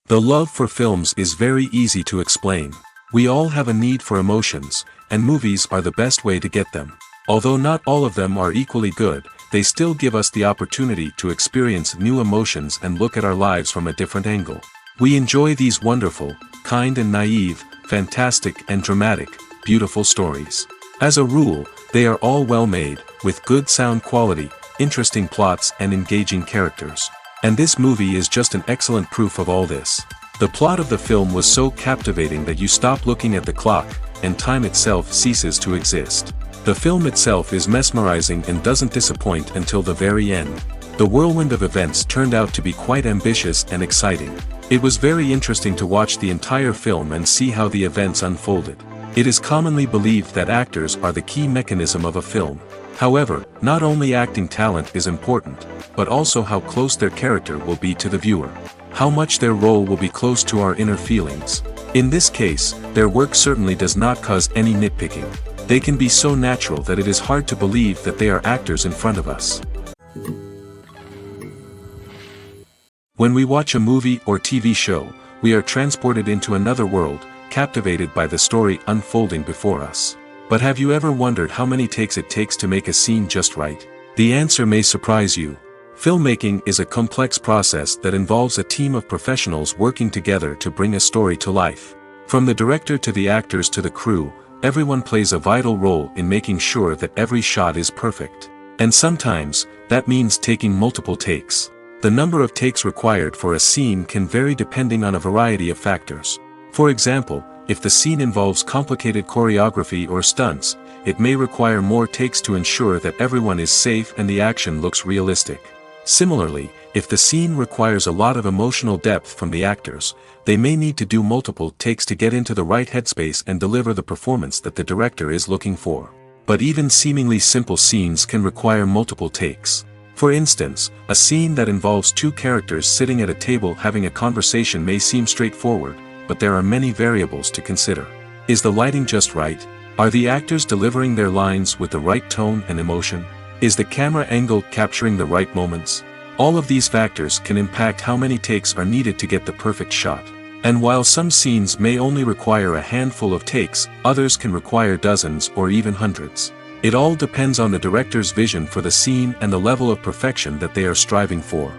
The love for films is very easy to explain. We all have a need for emotions, and movies are the best way to get them. Although not all of them are equally good, they still give us the opportunity to experience new emotions and look at our lives from a different angle. We enjoy these wonderful, kind and naive, fantastic and dramatic, beautiful stories. As a rule, they are all well made, with good sound quality, interesting plots and engaging characters. And this movie is just an excellent proof of all this. The plot of the film was so captivating that you stop looking at the clock, and time itself ceases to exist. The film itself is mesmerizing and doesn't disappoint until the very end. The whirlwind of events turned out to be quite ambitious and exciting. It was very interesting to watch the entire film and see how the events unfolded. It is commonly believed that actors are the key mechanism of a film. However, not only acting talent is important, but also how close their character will be to the viewer. How much their role will be close to our inner feelings. In this case, their work certainly does not cause any nitpicking. They can be so natural that it is hard to believe that they are actors in front of us. When we watch a movie or TV show, we are transported into another world, captivated by the story unfolding before us. But have you ever wondered how many takes it takes to make a scene just right? The answer may surprise you. Filmmaking is a complex process that involves a team of professionals working together to bring a story to life. From the director to the actors to the crew, everyone plays a vital role in making sure that every shot is perfect. And sometimes, that means taking multiple takes. The number of takes required for a scene can vary depending on a variety of factors. For example, if the scene involves complicated choreography or stunts, it may require more takes to ensure that everyone is safe and the action looks realistic. Similarly, if the scene requires a lot of emotional depth from the actors, they may need to do multiple takes to get into the right headspace and deliver the performance that the director is looking for. But even seemingly simple scenes can require multiple takes. For instance, a scene that involves two characters sitting at a table having a conversation may seem straightforward, but there are many variables to consider. Is the lighting just right? Are the actors delivering their lines with the right tone and emotion? Is the camera angle capturing the right moments? All of these factors can impact how many takes are needed to get the perfect shot. And while some scenes may only require a handful of takes, others can require dozens or even hundreds. It all depends on the director's vision for the scene and the level of perfection that they are striving for.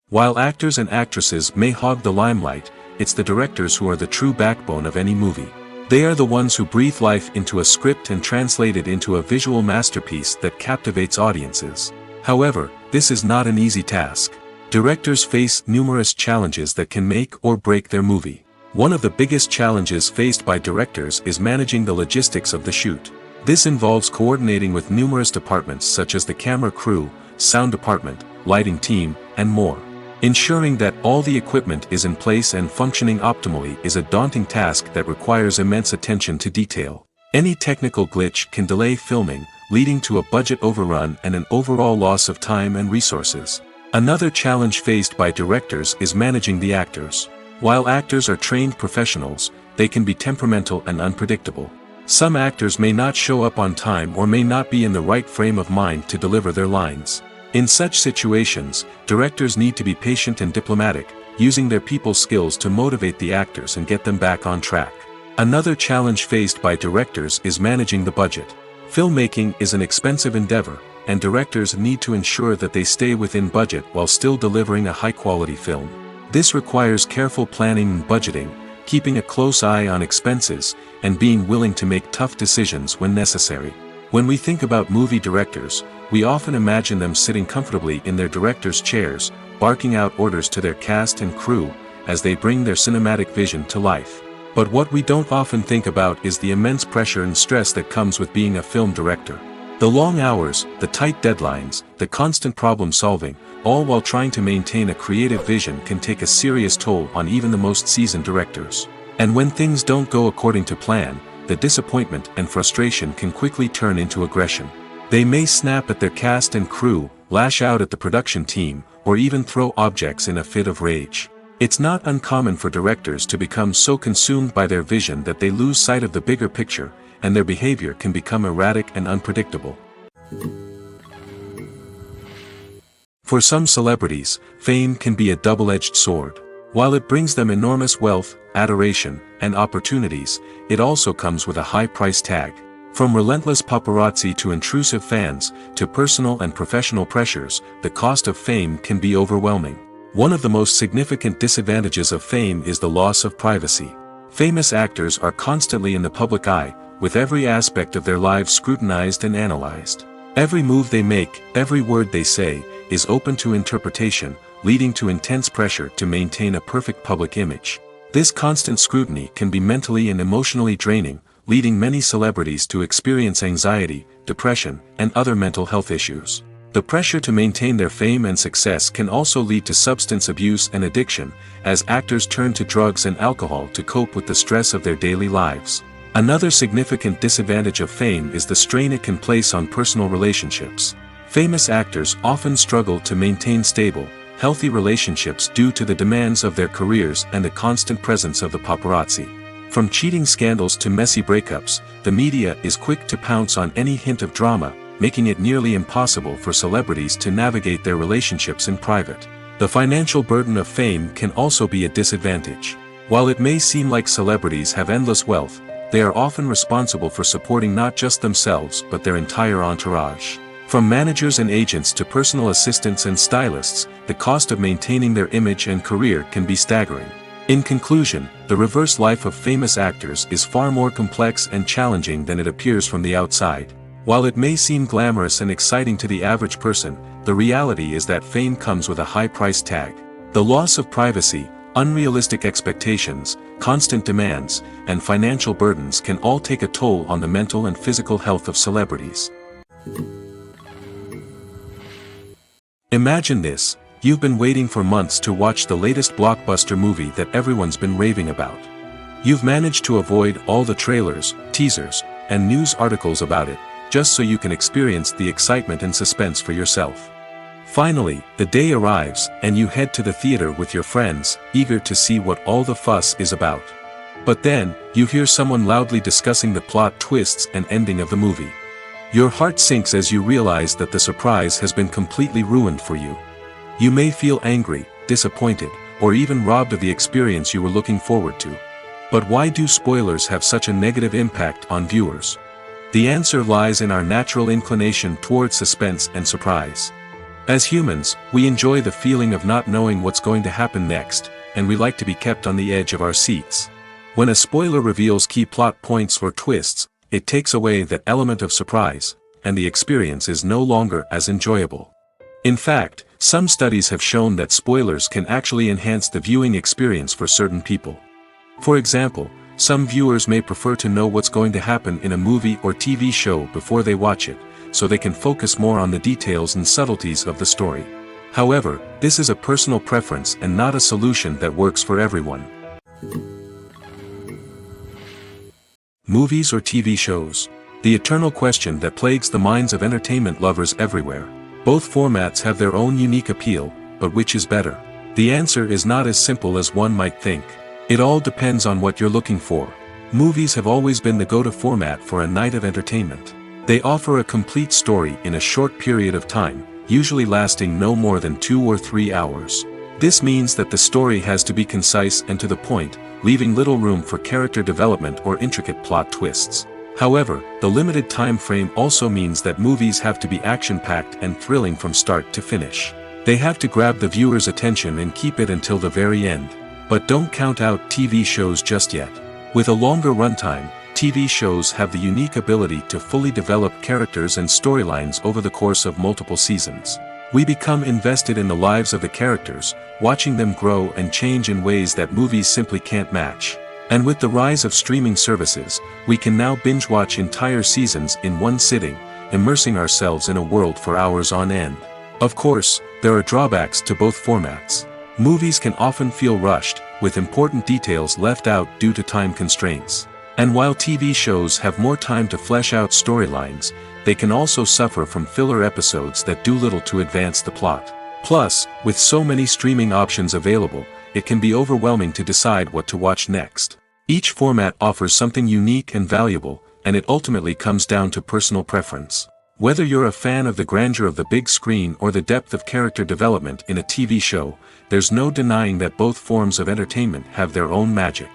While actors and actresses may hog the limelight, it's the directors who are the true backbone of any movie. They are the ones who breathe life into a script and translate it into a visual masterpiece that captivates audiences. However, this is not an easy task. Directors face numerous challenges that can make or break their movie. One of the biggest challenges faced by directors is managing the logistics of the shoot. This involves coordinating with numerous departments such as the camera crew, sound department, lighting team, and more. Ensuring that all the equipment is in place and functioning optimally is a daunting task that requires immense attention to detail. Any technical glitch can delay filming, leading to a budget overrun and an overall loss of time and resources. Another challenge faced by directors is managing the actors. While actors are trained professionals, they can be temperamental and unpredictable. Some actors may not show up on time or may not be in the right frame of mind to deliver their lines. In such situations, directors need to be patient and diplomatic, using their people skills to motivate the actors and get them back on track. Another challenge faced by directors is managing the budget. Filmmaking is an expensive endeavor, and directors need to ensure that they stay within budget while still delivering a high-quality film. This requires careful planning and budgeting, keeping a close eye on expenses, and being willing to make tough decisions when necessary. When we think about movie directors, we often imagine them sitting comfortably in their director's chairs, barking out orders to their cast and crew, as they bring their cinematic vision to life. But what we don't often think about is the immense pressure and stress that comes with being a film director. The long hours, the tight deadlines, the constant problem solving, all while trying to maintain a creative vision can take a serious toll on even the most seasoned directors. And when things don't go according to plan, the disappointment and frustration can quickly turn into aggression. They may snap at their cast and crew, lash out at the production team, or even throw objects in a fit of rage. It's not uncommon for directors to become so consumed by their vision that they lose sight of the bigger picture, and their behavior can become erratic and unpredictable. For some celebrities, fame can be a double-edged sword. While it brings them enormous wealth, adoration, and opportunities, it also comes with a high price tag. From relentless paparazzi to intrusive fans, to personal and professional pressures, the cost of fame can be overwhelming. One of the most significant disadvantages of fame is the loss of privacy. Famous actors are constantly in the public eye, with every aspect of their lives scrutinized and analyzed. Every move they make, every word they say, is open to interpretation, leading to intense pressure to maintain a perfect public image. This constant scrutiny can be mentally and emotionally draining, leading many celebrities to experience anxiety, depression, and other mental health issues. The pressure to maintain their fame and success can also lead to substance abuse and addiction, as actors turn to drugs and alcohol to cope with the stress of their daily lives. Another significant disadvantage of fame is the strain it can place on personal relationships. Famous actors often struggle to maintain stable, healthy relationships due to the demands of their careers and the constant presence of the paparazzi. From cheating scandals to messy breakups, the media is quick to pounce on any hint of drama, making it nearly impossible for celebrities to navigate their relationships in private. The financial burden of fame can also be a disadvantage. While it may seem like celebrities have endless wealth, they are often responsible for supporting not just themselves but their entire entourage. From managers and agents to personal assistants and stylists, the cost of maintaining their image and career can be staggering. In conclusion, the reverse life of famous actors is far more complex and challenging than it appears from the outside. While it may seem glamorous and exciting to the average person, the reality is that fame comes with a high price tag. The loss of privacy, unrealistic expectations, constant demands, and financial burdens can all take a toll on the mental and physical health of celebrities. Imagine this: you've been waiting for months to watch the latest blockbuster movie that everyone's been raving about. You've managed to avoid all the trailers, teasers, and news articles about it, just so you can experience the excitement and suspense for yourself. Finally, the day arrives, and you head to the theater with your friends, eager to see what all the fuss is about. But then, you hear someone loudly discussing the plot twists and ending of the movie. Your heart sinks as you realize that the surprise has been completely ruined for you. You may feel angry, disappointed, or even robbed of the experience you were looking forward to. But why do spoilers have such a negative impact on viewers? The answer lies in our natural inclination towards suspense and surprise. As humans, we enjoy the feeling of not knowing what's going to happen next, and we like to be kept on the edge of our seats. When a spoiler reveals key plot points or twists, it takes away that element of surprise, and the experience is no longer as enjoyable. In fact, some studies have shown that spoilers can actually enhance the viewing experience for certain people. For example, some viewers may prefer to know what's going to happen in a movie or TV show before they watch it, so they can focus more on the details and subtleties of the story. However, this is a personal preference and not a solution that works for everyone. Movies or TV shows? The eternal question that plagues the minds of entertainment lovers everywhere. Both formats have their own unique appeal, but which is better? The answer is not as simple as one might think. It all depends on what you're looking for. Movies have always been the go-to format for a night of entertainment. They offer a complete story in a short period of time, usually lasting no more than 2 or 3 hours. This means that the story has to be concise and to the point, leaving little room for character development or intricate plot twists. However, the limited time frame also means that movies have to be action-packed and thrilling from start to finish. They have to grab the viewer's attention and keep it until the very end. But don't count out TV shows just yet. With a longer runtime, TV shows have the unique ability to fully develop characters and storylines over the course of multiple seasons. We become invested in the lives of the characters, watching them grow and change in ways that movies simply can't match. And with the rise of streaming services, we can now binge-watch entire seasons in one sitting, immersing ourselves in a world for hours on end. Of course, there are drawbacks to both formats. Movies can often feel rushed, with important details left out due to time constraints. And while TV shows have more time to flesh out storylines, they can also suffer from filler episodes that do little to advance the plot. Plus, with so many streaming options available, it can be overwhelming to decide what to watch next. Each format offers something unique and valuable, and it ultimately comes down to personal preference. Whether you're a fan of the grandeur of the big screen or the depth of character development in a TV show, there's no denying that both forms of entertainment have their own magic.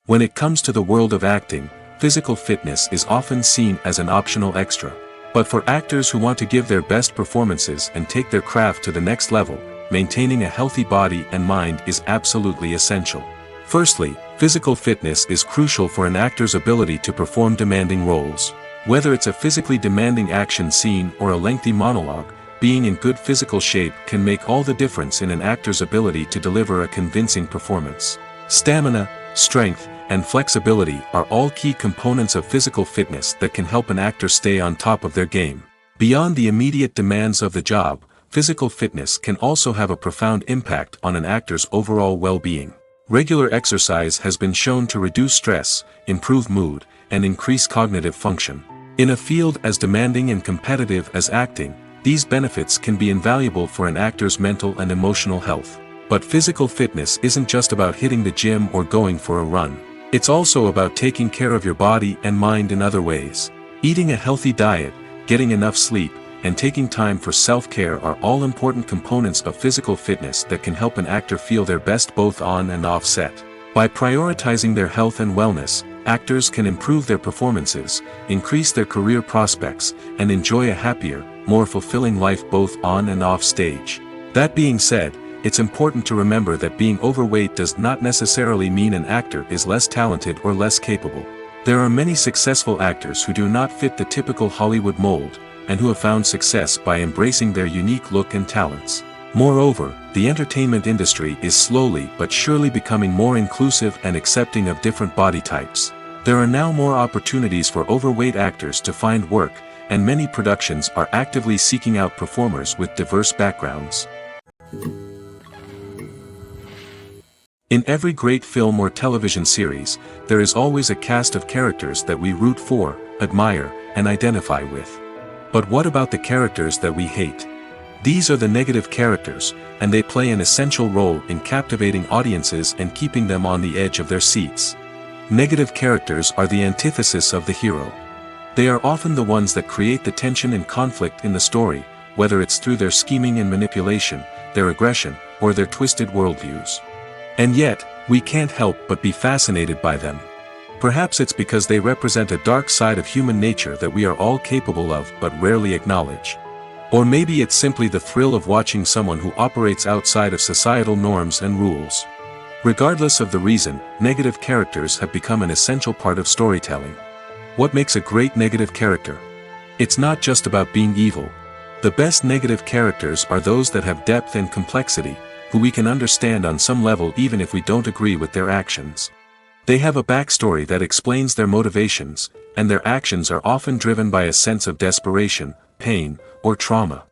When it comes to the world of acting, physical fitness is often seen as an optional extra. But for actors who want to give their best performances and take their craft to the next level, maintaining a healthy body and mind is absolutely essential. Firstly, physical fitness is crucial for an actor's ability to perform demanding roles. Whether it's a physically demanding action scene or a lengthy monologue, being in good physical shape can make all the difference in an actor's ability to deliver a convincing performance. Stamina, strength, and flexibility are all key components of physical fitness that can help an actor stay on top of their game. Beyond the immediate demands of the job, physical fitness can also have a profound impact on an actor's overall well-being. Regular exercise has been shown to reduce stress, improve mood, and increase cognitive function. In a field as demanding and competitive as acting, these benefits can be invaluable for an actor's mental and emotional health. But physical fitness isn't just about hitting the gym or going for a run. It's also about taking care of your body and mind in other ways. Eating a healthy diet, getting enough sleep, and taking time for self-care are all important components of physical fitness that can help an actor feel their best both on and off set. By prioritizing their health and wellness, actors can improve their performances, increase their career prospects, and enjoy a happier, more fulfilling life both on and off stage. That being said, it's important to remember that being overweight does not necessarily mean an actor is less talented or less capable. There are many successful actors who do not fit the typical Hollywood mold, and who have found success by embracing their unique look and talents. Moreover, the entertainment industry is slowly but surely becoming more inclusive and accepting of different body types. There are now more opportunities for overweight actors to find work, and many productions are actively seeking out performers with diverse backgrounds. In every great film or television series, there is always a cast of characters that we root for, admire, and identify with. But what about the characters that we hate? These are the negative characters, and they play an essential role in captivating audiences and keeping them on the edge of their seats. Negative characters are the antithesis of the hero. They are often the ones that create the tension and conflict in the story, whether it's through their scheming and manipulation, their aggression, or their twisted worldviews. And yet, we can't help but be fascinated by them. Perhaps it's because they represent a dark side of human nature that we are all capable of but rarely acknowledge. Or maybe it's simply the thrill of watching someone who operates outside of societal norms and rules. Regardless of the reason, negative characters have become an essential part of storytelling. What makes a great negative character? It's not just about being evil. The best negative characters are those that have depth and complexity, who we can understand on some level even if we don't agree with their actions. They have a backstory that explains their motivations, and their actions are often driven by a sense of desperation, pain, or trauma.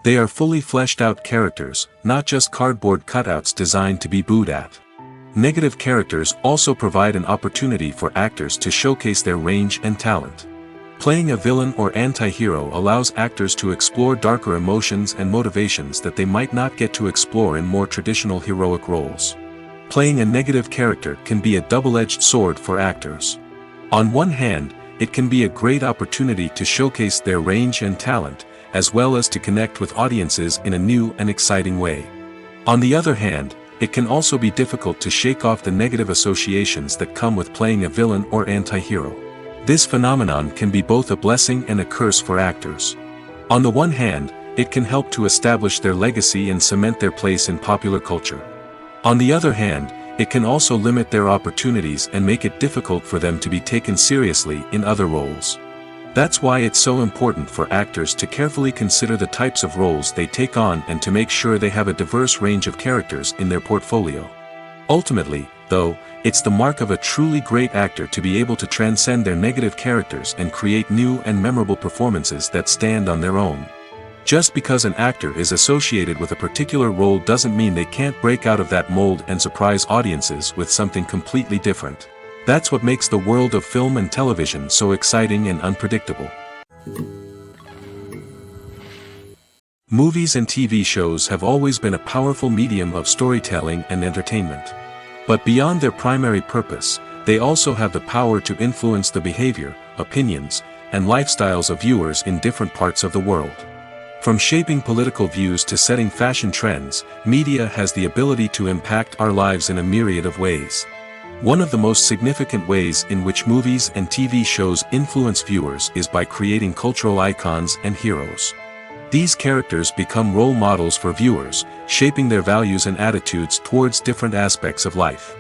They are fully fleshed out characters, not just cardboard cutouts designed to be booed at. Negative characters also provide an opportunity for actors to showcase their range and talent. Playing a villain or anti-hero allows actors to explore darker emotions and motivations that they might not get to explore in more traditional heroic roles. Playing a negative character can be a double-edged sword for actors. On one hand, it can be a great opportunity to showcase their range and talent, as well as to connect with audiences in a new and exciting way. On the other hand, it can also be difficult to shake off the negative associations that come with playing a villain or anti-hero. This phenomenon can be both a blessing and a curse for actors. On the one hand, it can help to establish their legacy and cement their place in popular culture. On the other hand, it can also limit their opportunities and make it difficult for them to be taken seriously in other roles. That's why it's so important for actors to carefully consider the types of roles they take on and to make sure they have a diverse range of characters in their portfolio. Ultimately, though, it's the mark of a truly great actor to be able to transcend their negative characters and create new and memorable performances that stand on their own. Just because an actor is associated with a particular role doesn't mean they can't break out of that mold and surprise audiences with something completely different. That's what makes the world of film and television so exciting and unpredictable. Movies and TV shows have always been a powerful medium of storytelling and entertainment. But beyond their primary purpose, they also have the power to influence the behavior, opinions, and lifestyles of viewers in different parts of the world. From shaping political views to setting fashion trends, media has the ability to impact our lives in a myriad of ways. One of the most significant ways in which movies and TV shows influence viewers is by creating cultural icons and heroes. These characters become role models for viewers, shaping their values and attitudes towards different aspects of life.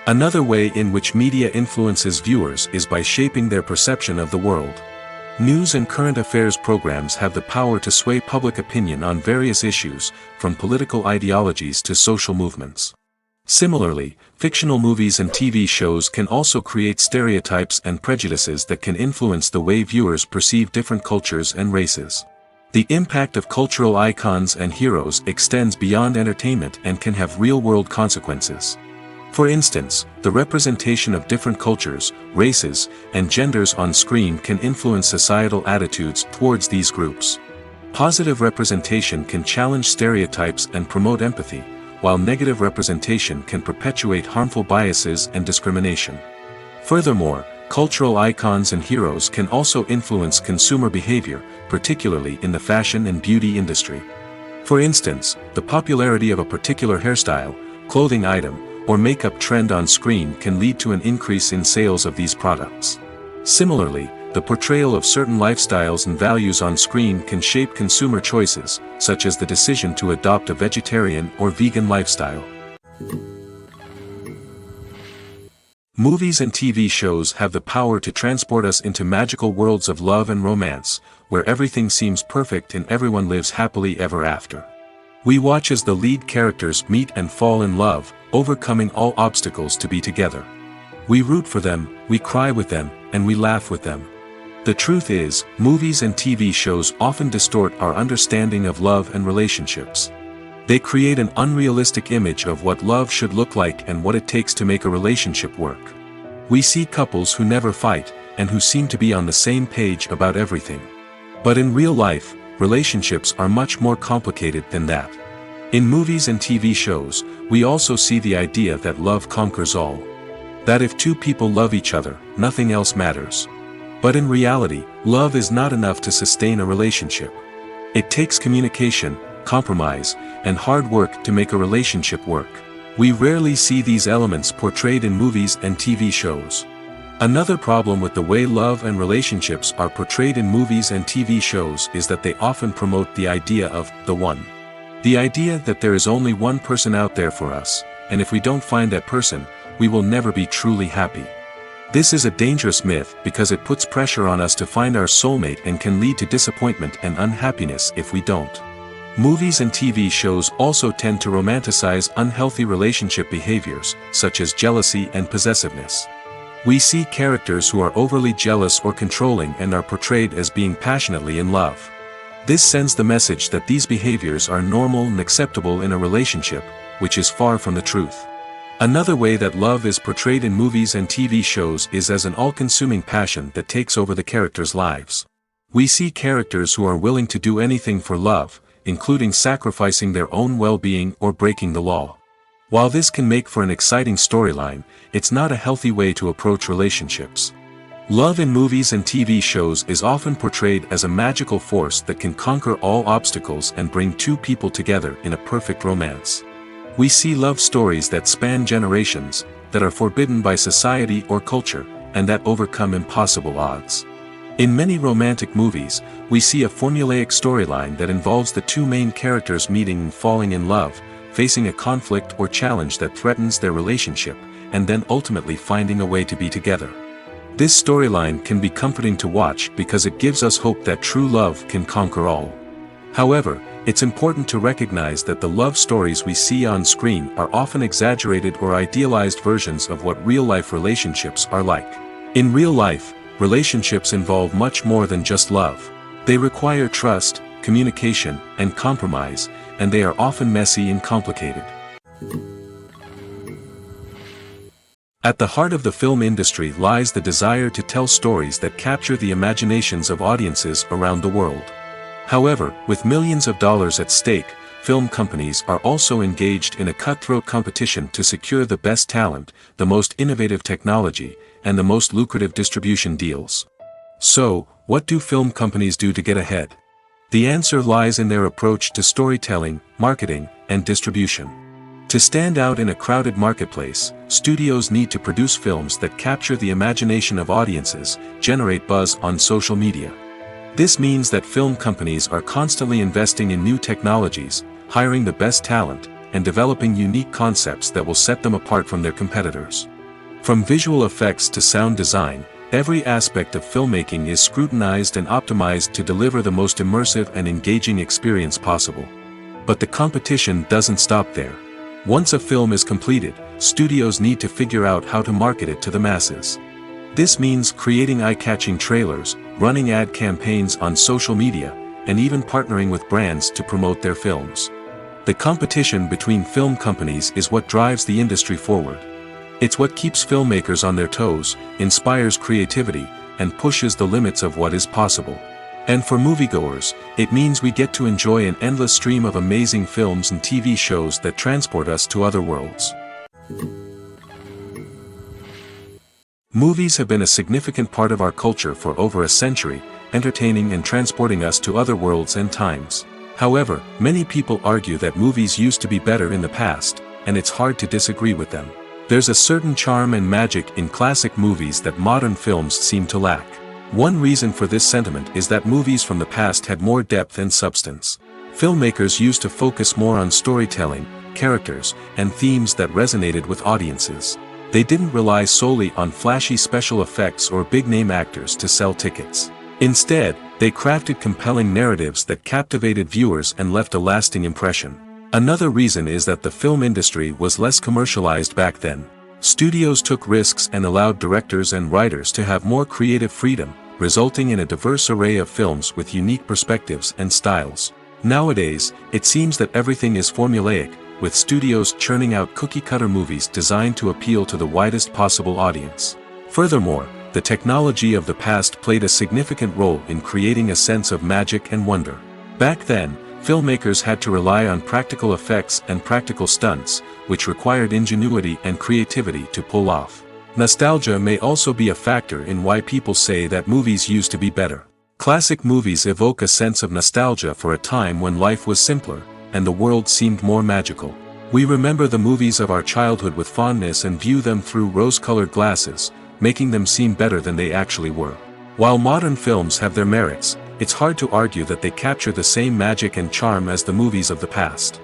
Another way in which media influences viewers is by shaping their perception of the world. News and current affairs programs have the power to sway public opinion on various issues, from political ideologies to social movements. Similarly, fictional movies and TV shows can also create stereotypes and prejudices that can influence the way viewers perceive different cultures and races. The impact of cultural icons and heroes extends beyond entertainment and can have real-world consequences. For instance, the representation of different cultures, races, and genders on screen can influence societal attitudes towards these groups. Positive representation can challenge stereotypes and promote empathy, while negative representation can perpetuate harmful biases and discrimination. Furthermore, cultural icons and heroes can also influence consumer behavior, particularly in the fashion and beauty industry. For instance, the popularity of a particular hairstyle, clothing item, or makeup trend on screen can lead to an increase in sales of these products. Similarly, the portrayal of certain lifestyles and values on screen can shape consumer choices, such as the decision to adopt a vegetarian or vegan lifestyle. Movies and TV shows have the power to transport us into magical worlds of love and romance, where everything seems perfect and everyone lives happily ever after. We watch as the lead characters meet and fall in love, overcoming all obstacles to be together. We root for them, we cry with them, and we laugh with them. The truth is, movies and TV shows often distort our understanding of love and relationships. They create an unrealistic image of what love should look like and what it takes to make a relationship work. We see couples who never fight, and who seem to be on the same page about everything. But in real life, relationships are much more complicated than that. In movies and TV shows, we also see the idea that love conquers all. That if two people love each other, nothing else matters. But in reality, love is not enough to sustain a relationship. It takes communication, compromise, and hard work to make a relationship work. We rarely see these elements portrayed in movies and TV shows. Another problem with the way love and relationships are portrayed in movies and TV shows is that they often promote the idea of the one. The idea that there is only one person out there for us, and if we don't find that person, we will never be truly happy. This is a dangerous myth because it puts pressure on us to find our soulmate and can lead to disappointment and unhappiness if we don't. Movies and TV shows also tend to romanticize unhealthy relationship behaviors, such as jealousy and possessiveness. We see characters who are overly jealous or controlling and are portrayed as being passionately in love. This sends the message that these behaviors are normal and acceptable in a relationship, which is far from the truth. Another way that love is portrayed in movies and TV shows is as an all-consuming passion that takes over the characters' lives. We see characters who are willing to do anything for love, including sacrificing their own well-being or breaking the law. While this can make for an exciting storyline, it's not a healthy way to approach relationships. Love in movies and TV shows is often portrayed as a magical force that can conquer all obstacles and bring two people together in a perfect romance. We see love stories that span generations, that are forbidden by society or culture, and that overcome impossible odds. In many romantic movies, we see a formulaic storyline that involves the two main characters meeting and falling in love, facing a conflict or challenge that threatens their relationship, and then ultimately finding a way to be together. This storyline can be comforting to watch because it gives us hope that true love can conquer all. However, it's important to recognize that the love stories we see on screen are often exaggerated or idealized versions of what real-life relationships are like. In real life, relationships involve much more than just love. They require trust, communication, and compromise, and they are often messy and complicated. At the heart of the film industry lies the desire to tell stories that capture the imaginations of audiences around the world. However, with millions of dollars at stake, film companies are also engaged in a cutthroat competition to secure the best talent, the most innovative technology, and the most lucrative distribution deals. So, what do film companies do to get ahead? The answer lies in their approach to storytelling, marketing, and distribution. To stand out in a crowded marketplace, studios need to produce films that capture the imagination of audiences, generate buzz on social media. This means that film companies are constantly investing in new technologies, hiring the best talent, and developing unique concepts that will set them apart from their competitors. From visual effects to sound design, every aspect of filmmaking is scrutinized and optimized to deliver the most immersive and engaging experience possible. But the competition doesn't stop there. Once a film is completed, studios need to figure out how to market it to the masses. This means creating eye-catching trailers, running ad campaigns on social media, and even partnering with brands to promote their films. The competition between film companies is what drives the industry forward. It's what keeps filmmakers on their toes, inspires creativity, and pushes the limits of what is possible. And for moviegoers, it means we get to enjoy an endless stream of amazing films and TV shows that transport us to other worlds. Movies have been a significant part of our culture for over a century, entertaining and transporting us to other worlds and times. However, many people argue that movies used to be better in the past, and it's hard to disagree with them. There's a certain charm and magic in classic movies that modern films seem to lack. One reason for this sentiment is that movies from the past had more depth and substance. Filmmakers used to focus more on storytelling, characters, and themes that resonated with audiences. They didn't rely solely on flashy special effects or big-name actors to sell tickets. Instead, they crafted compelling narratives that captivated viewers and left a lasting impression. Another reason is that the film industry was less commercialized back then. Studios took risks and allowed directors and writers to have more creative freedom, resulting in a diverse array of films with unique perspectives and styles. Nowadays, it seems that everything is formulaic, with studios churning out cookie-cutter movies designed to appeal to the widest possible audience. Furthermore, the technology of the past played a significant role in creating a sense of magic and wonder. Back then, filmmakers had to rely on practical effects and practical stunts, which required ingenuity and creativity to pull off. Nostalgia may also be a factor in why people say that movies used to be better. Classic movies evoke a sense of nostalgia for a time when life was simpler, and the world seemed more magical. We remember the movies of our childhood with fondness and view them through rose-colored glasses, making them seem better than they actually were. While modern films have their merits, it's hard to argue that they capture the same magic and charm as the movies of the past.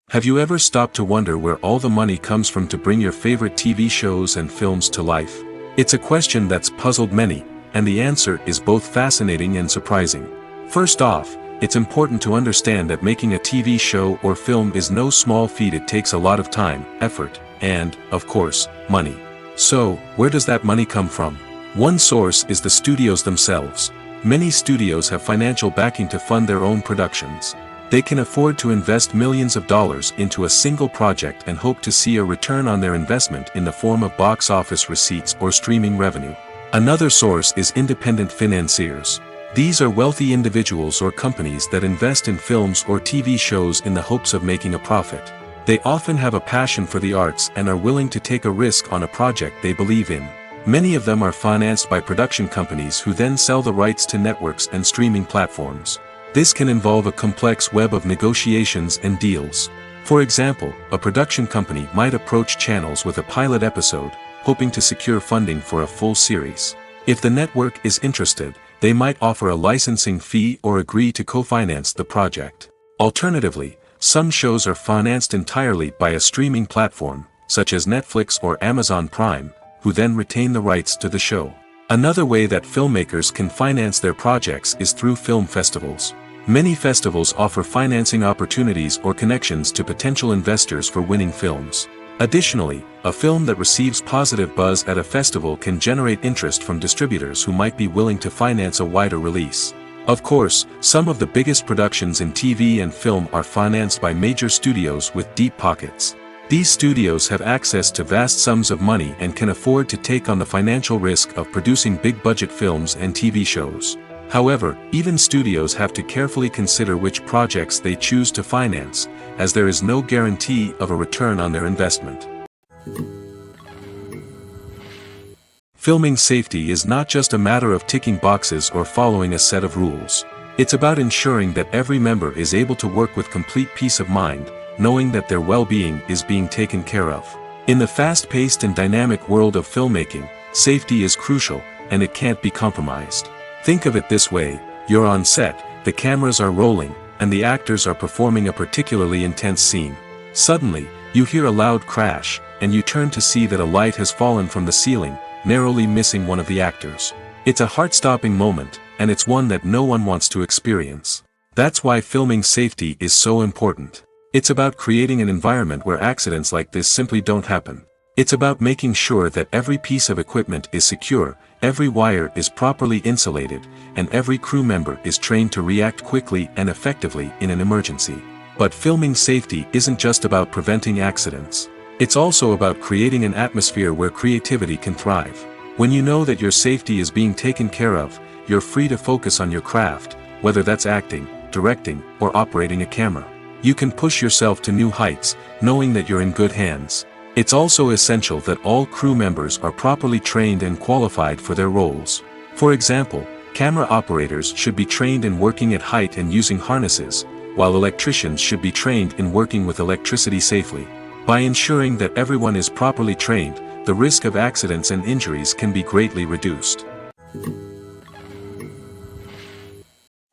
Have you ever stopped to wonder where all the money comes from to bring your favorite TV shows and films to life? It's a question that's puzzled many, and the answer is both fascinating and surprising. First off, it's important to understand that making a TV show or film is no small feat. It takes a lot of time, effort, and, of course, money. So, where does that money come from? One source is the studios themselves. Many studios have financial backing to fund their own productions. They can afford to invest millions of dollars into a single project and hope to see a return on their investment in the form of box office receipts or streaming revenue. Another source is independent financiers. These are wealthy individuals or companies that invest in films or TV shows in the hopes of making a profit. They often have a passion for the arts and are willing to take a risk on a project they believe in. Many of them are financed by production companies who then sell the rights to networks and streaming platforms. This can involve a complex web of negotiations and deals. For example, a production company might approach channels with a pilot episode, hoping to secure funding for a full series. If the network is interested, they might offer a licensing fee or agree to co-finance the project. Alternatively, some shows are financed entirely by a streaming platform, such as Netflix or Amazon Prime, who then retain the rights to the show. Another way that filmmakers can finance their projects is through film festivals. Many festivals offer financing opportunities or connections to potential investors for winning films. Additionally, a film that receives positive buzz at a festival can generate interest from distributors who might be willing to finance a wider release. Of course, some of the biggest productions in TV and film are financed by major studios with deep pockets. These studios have access to vast sums of money and can afford to take on the financial risk of producing big-budget films and TV shows. However, even studios have to carefully consider which projects they choose to finance, as there is no guarantee of a return on their investment. Filming safety is not just a matter of ticking boxes or following a set of rules. It's about ensuring that every member is able to work with complete peace of mind, knowing that their well-being is being taken care of. In the fast-paced and dynamic world of filmmaking, safety is crucial, and it can't be compromised. Think of it this way: you're on set, the cameras are rolling, and the actors are performing a particularly intense scene. Suddenly, you hear a loud crash, and you turn to see that a light has fallen from the ceiling, narrowly missing one of the actors. It's a heart-stopping moment, and it's one that no one wants to experience. That's why filming safety is so important. It's about creating an environment where accidents like this simply don't happen. It's about making sure that every piece of equipment is secure, every wire is properly insulated, and every crew member is trained to react quickly and effectively in an emergency. But filming safety isn't just about preventing accidents. It's also about creating an atmosphere where creativity can thrive. When you know that your safety is being taken care of, you're free to focus on your craft, whether that's acting, directing, or operating a camera. You can push yourself to new heights, knowing that you're in good hands. It's also essential that all crew members are properly trained and qualified for their roles. For example, camera operators should be trained in working at height and using harnesses, while electricians should be trained in working with electricity safely. By ensuring that everyone is properly trained, the risk of accidents and injuries can be greatly reduced.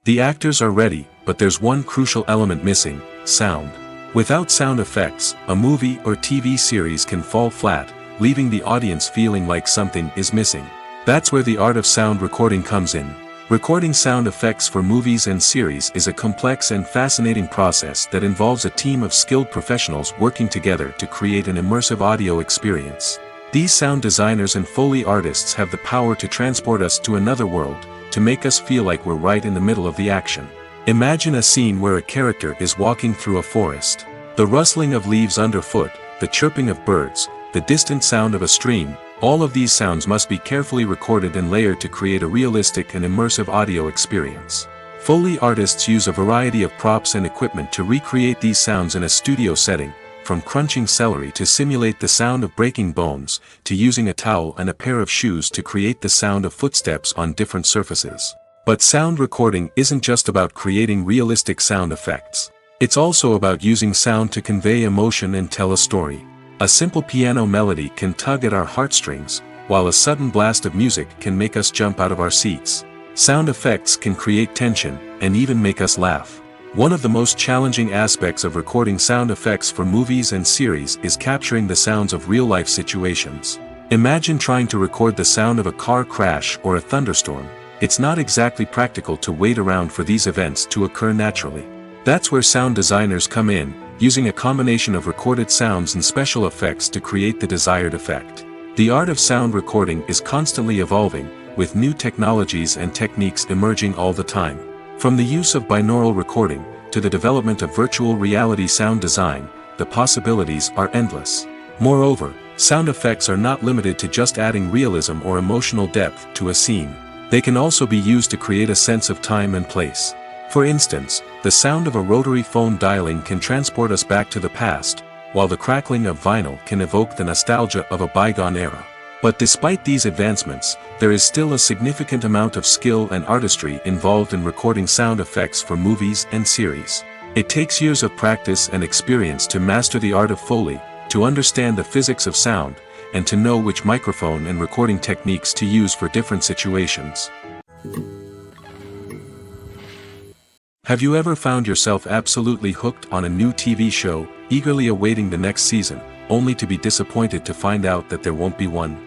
The actors are ready, but there's one crucial element missing: sound. Without sound effects, a movie or TV series can fall flat, leaving the audience feeling like something is missing. That's where the art of sound recording comes in. Recording sound effects for movies and series is a complex and fascinating process that involves a team of skilled professionals working together to create an immersive audio experience. These sound designers and Foley artists have the power to transport us to another world, to make us feel like we're right in the middle of the action. Imagine a scene where a character is walking through a forest. The rustling of leaves underfoot, the chirping of birds, the distant sound of a stream, all of these sounds must be carefully recorded and layered to create a realistic and immersive audio experience. Foley artists use a variety of props and equipment to recreate these sounds in a studio setting, from crunching celery to simulate the sound of breaking bones, to using a towel and a pair of shoes to create the sound of footsteps on different surfaces. But sound recording isn't just about creating realistic sound effects. It's also about using sound to convey emotion and tell a story. A simple piano melody can tug at our heartstrings, while a sudden blast of music can make us jump out of our seats. Sound effects can create tension, and even make us laugh. One of the most challenging aspects of recording sound effects for movies and series is capturing the sounds of real-life situations. Imagine trying to record the sound of a car crash or a thunderstorm. It's not exactly practical to wait around for these events to occur naturally. That's where sound designers come in, using a combination of recorded sounds and special effects to create the desired effect. The art of sound recording is constantly evolving, with new technologies and techniques emerging all the time. From the use of binaural recording, to the development of virtual reality sound design, the possibilities are endless. Moreover, sound effects are not limited to just adding realism or emotional depth to a scene. They can also be used to create a sense of time and place. For instance, the sound of a rotary phone dialing can transport us back to the past, while the crackling of vinyl can evoke the nostalgia of a bygone era. But despite these advancements, there is still a significant amount of skill and artistry involved in recording sound effects for movies and series. It takes years of practice and experience to master the art of Foley, to understand the physics of sound, and to know which microphone and recording techniques to use for different situations. Have you ever found yourself absolutely hooked on a new TV show, eagerly awaiting the next season, only to be disappointed to find out that there won't be one?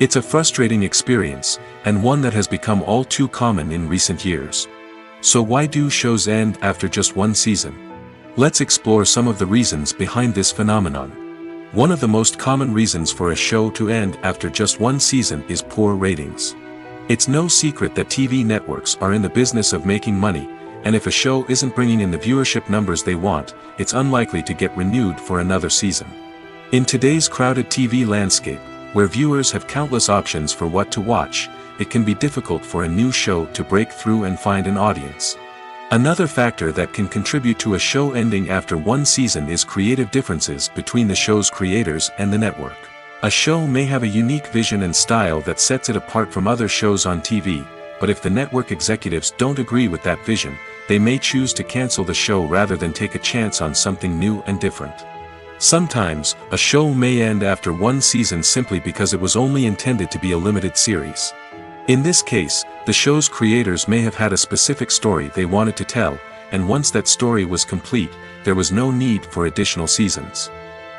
It's a frustrating experience, and one that has become all too common in recent years. So why do shows end after just one season? Let's explore some of the reasons behind this phenomenon. One of the most common reasons for a show to end after just one season is poor ratings. It's no secret that TV networks are in the business of making money, and if a show isn't bringing in the viewership numbers they want, it's unlikely to get renewed for another season. In today's crowded TV landscape, where viewers have countless options for what to watch, it can be difficult for a new show to break through and find an audience. Another factor that can contribute to a show ending after one season is creative differences between the show's creators and the network. A show may have a unique vision and style that sets it apart from other shows on TV, but if the network executives don't agree with that vision, they may choose to cancel the show rather than take a chance on something new and different. Sometimes, a show may end after one season simply because it was only intended to be a limited series. In this case, the show's creators may have had a specific story they wanted to tell, and once that story was complete, there was no need for additional seasons.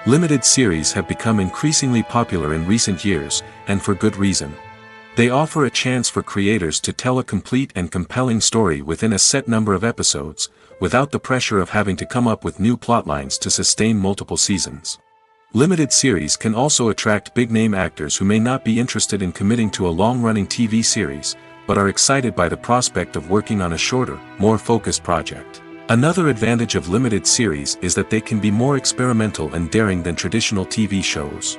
Limited series have become increasingly popular in recent years, and for good reason. They offer a chance for creators to tell a complete and compelling story within a set number of episodes, without the pressure of having to come up with new plotlines to sustain multiple seasons. Limited series can also attract big-name actors who may not be interested in committing to a long-running TV series, but are excited by the prospect of working on a shorter, more focused project. Another advantage of limited series is that they can be more experimental and daring than traditional TV shows.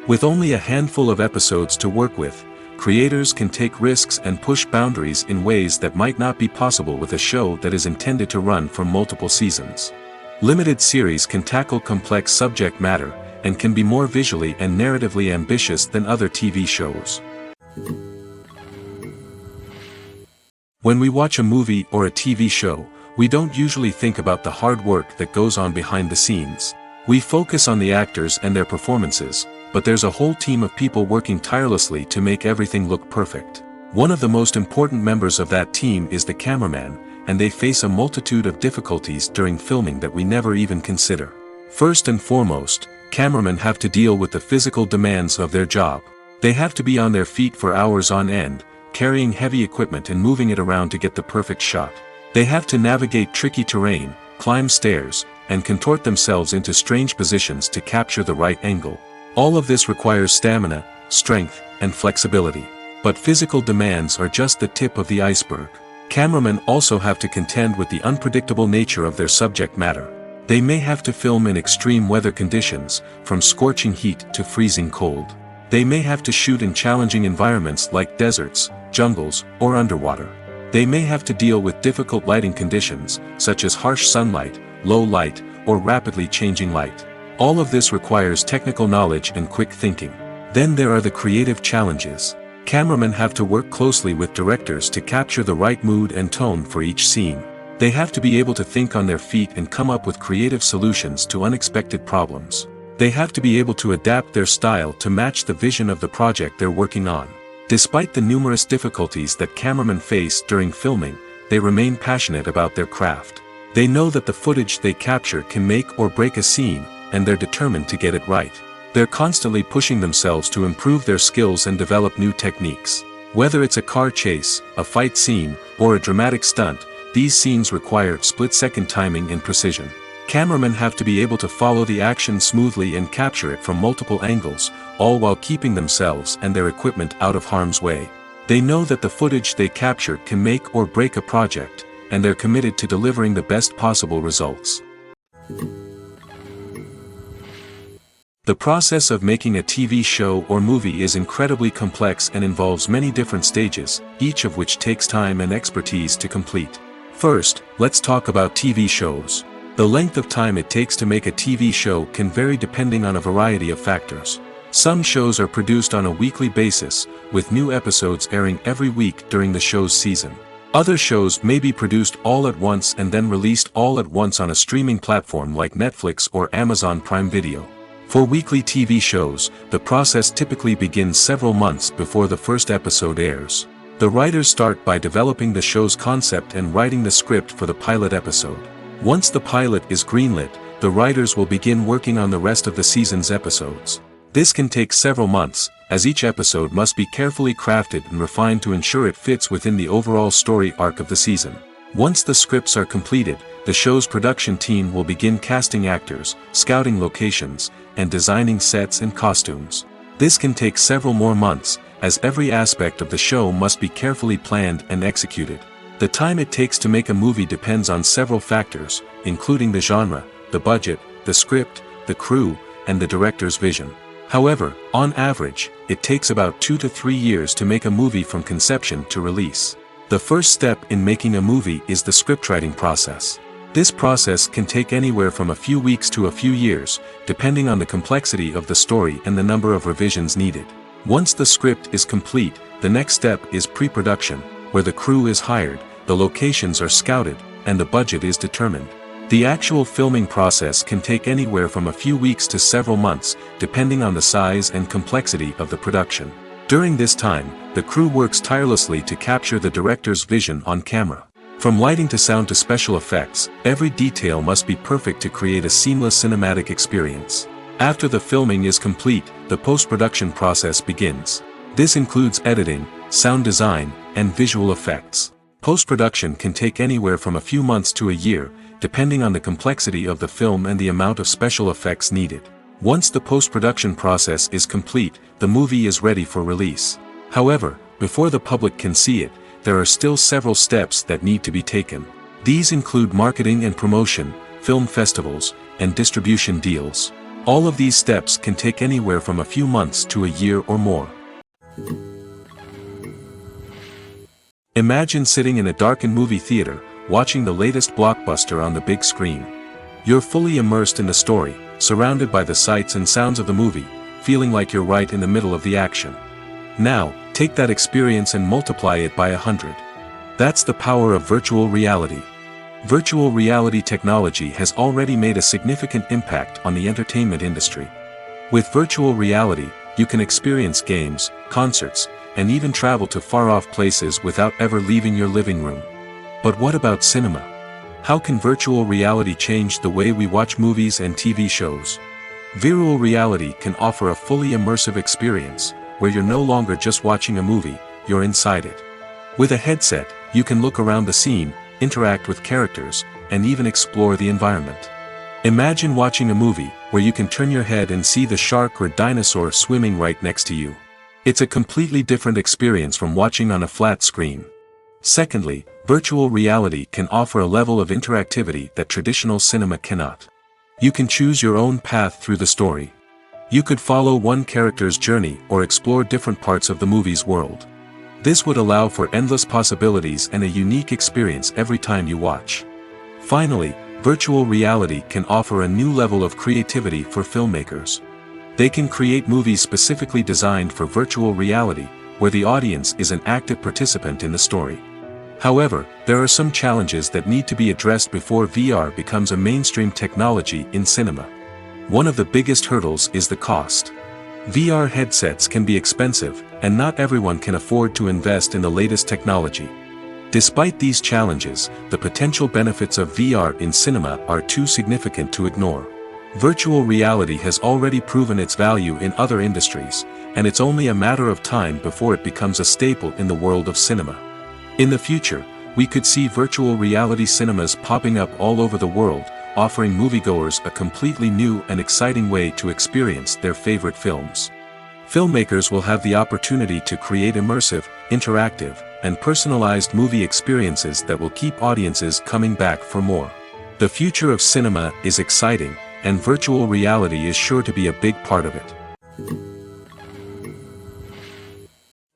With only a handful of episodes to work with, creators can take risks and push boundaries in ways that might not be possible with a show that is intended to run for multiple seasons. Limited series can tackle complex subject matter, and can be more visually and narratively ambitious than other TV shows. When we watch a movie or a TV show, we don't usually think about the hard work that goes on behind the scenes. We focus on the actors and their performances, but there's a whole team of people working tirelessly to make everything look perfect. One of the most important members of that team is the cameraman, and they face a multitude of difficulties during filming that we never even consider. First and foremost, cameramen have to deal with the physical demands of their job. They have to be on their feet for hours on end, carrying heavy equipment and moving it around to get the perfect shot. They have to navigate tricky terrain, climb stairs, and contort themselves into strange positions to capture the right angle. All of this requires stamina, strength, and flexibility. But physical demands are just the tip of the iceberg. Cameramen also have to contend with the unpredictable nature of their subject matter. They may have to film in extreme weather conditions, from scorching heat to freezing cold. They may have to shoot in challenging environments like deserts, jungles, or underwater. They may have to deal with difficult lighting conditions, such as harsh sunlight, low light, or rapidly changing light. All of this requires technical knowledge and quick thinking. Then there are the creative challenges. Cameramen have to work closely with directors to capture the right mood and tone for each scene. They have to be able to think on their feet and come up with creative solutions to unexpected problems. They have to be able to adapt their style to match the vision of the project they're working on. Despite the numerous difficulties that cameramen face during filming, they remain passionate about their craft. They know that the footage they capture can make or break a scene, and they're determined to get it right. They're constantly pushing themselves to improve their skills and develop new techniques. Whether it's a car chase, a fight scene, or a dramatic stunt, these scenes require split-second timing and precision. Cameramen have to be able to follow the action smoothly and capture it from multiple angles, all while keeping themselves and their equipment out of harm's way. They know that the footage they capture can make or break a project, and they're committed to delivering the best possible results. The process of making a TV show or movie is incredibly complex and involves many different stages, each of which takes time and expertise to complete. First, let's talk about TV shows. The length of time it takes to make a TV show can vary depending on a variety of factors. Some shows are produced on a weekly basis, with new episodes airing every week during the show's season. Other shows may be produced all at once and then released all at once on a streaming platform like Netflix or Amazon Prime Video. For weekly TV shows, the process typically begins several months before the first episode airs. The writers start by developing the show's concept and writing the script for the pilot episode. Once the pilot is greenlit, the writers will begin working on the rest of the season's episodes. This can take several months, as each episode must be carefully crafted and refined to ensure it fits within the overall story arc of the season. Once the scripts are completed, the show's production team will begin casting actors, scouting locations, and designing sets and costumes. This can take several more months, as every aspect of the show must be carefully planned and executed. The time it takes to make a movie depends on several factors, including the genre, the budget, the script, the crew, and the director's vision. However, on average, it takes about 2 to 3 years to make a movie from conception to release. The first step in making a movie is the scriptwriting process. This process can take anywhere from a few weeks to a few years, depending on the complexity of the story and the number of revisions needed. Once the script is complete, the next step is pre-production, where the crew is hired, the locations are scouted, and the budget is determined. The actual filming process can take anywhere from a few weeks to several months, depending on the size and complexity of the production. During this time, the crew works tirelessly to capture the director's vision on camera. From lighting to sound to special effects, every detail must be perfect to create a seamless cinematic experience. After the filming is complete, the post-production process begins. This includes editing, sound design, and visual effects. Post-production can take anywhere from a few months to a year, depending on the complexity of the film and the amount of special effects needed. Once the post-production process is complete, the movie is ready for release. However, before the public can see it, there are still several steps that need to be taken. These include marketing and promotion, film festivals, and distribution deals. All of these steps can take anywhere from a few months to a year or more. Imagine sitting in a darkened movie theater, watching the latest blockbuster on the big screen. You're fully immersed in the story, surrounded by the sights and sounds of the movie, feeling like you're right in the middle of the action. Now, take that experience and multiply it by 100. That's the power of virtual reality. Virtual reality technology has already made a significant impact on the entertainment industry. With virtual reality, you can experience games, concerts, and even travel to far-off places without ever leaving your living room. But what about cinema? How can virtual reality change the way we watch movies and TV shows? Virtual reality can offer a fully immersive experience, where you're no longer just watching a movie, you're inside it. With a headset, you can look around the scene, interact with characters, and even explore the environment. Imagine watching a movie where you can turn your head and see the shark or dinosaur swimming right next to you. It's a completely different experience from watching on a flat screen. Secondly, virtual reality can offer a level of interactivity that traditional cinema cannot. You can choose your own path through the story. You could follow one character's journey or explore different parts of the movie's world. This would allow for endless possibilities and a unique experience every time you watch. Finally, virtual reality can offer a new level of creativity for filmmakers. They can create movies specifically designed for virtual reality, where the audience is an active participant in the story. However, there are some challenges that need to be addressed before VR becomes a mainstream technology in cinema. One of the biggest hurdles is the cost. VR headsets can be expensive, and not everyone can afford to invest in the latest technology. Despite these challenges, the potential benefits of VR in cinema are too significant to ignore. Virtual reality has already proven its value in other industries, and it's only a matter of time before it becomes a staple in the world of cinema. In the future, we could see virtual reality cinemas popping up all over the world, offering moviegoers a completely new and exciting way to experience their favorite films. Filmmakers will have the opportunity to create immersive, interactive, and personalized movie experiences that will keep audiences coming back for more. The future of cinema is exciting, and virtual reality is sure to be a big part of it.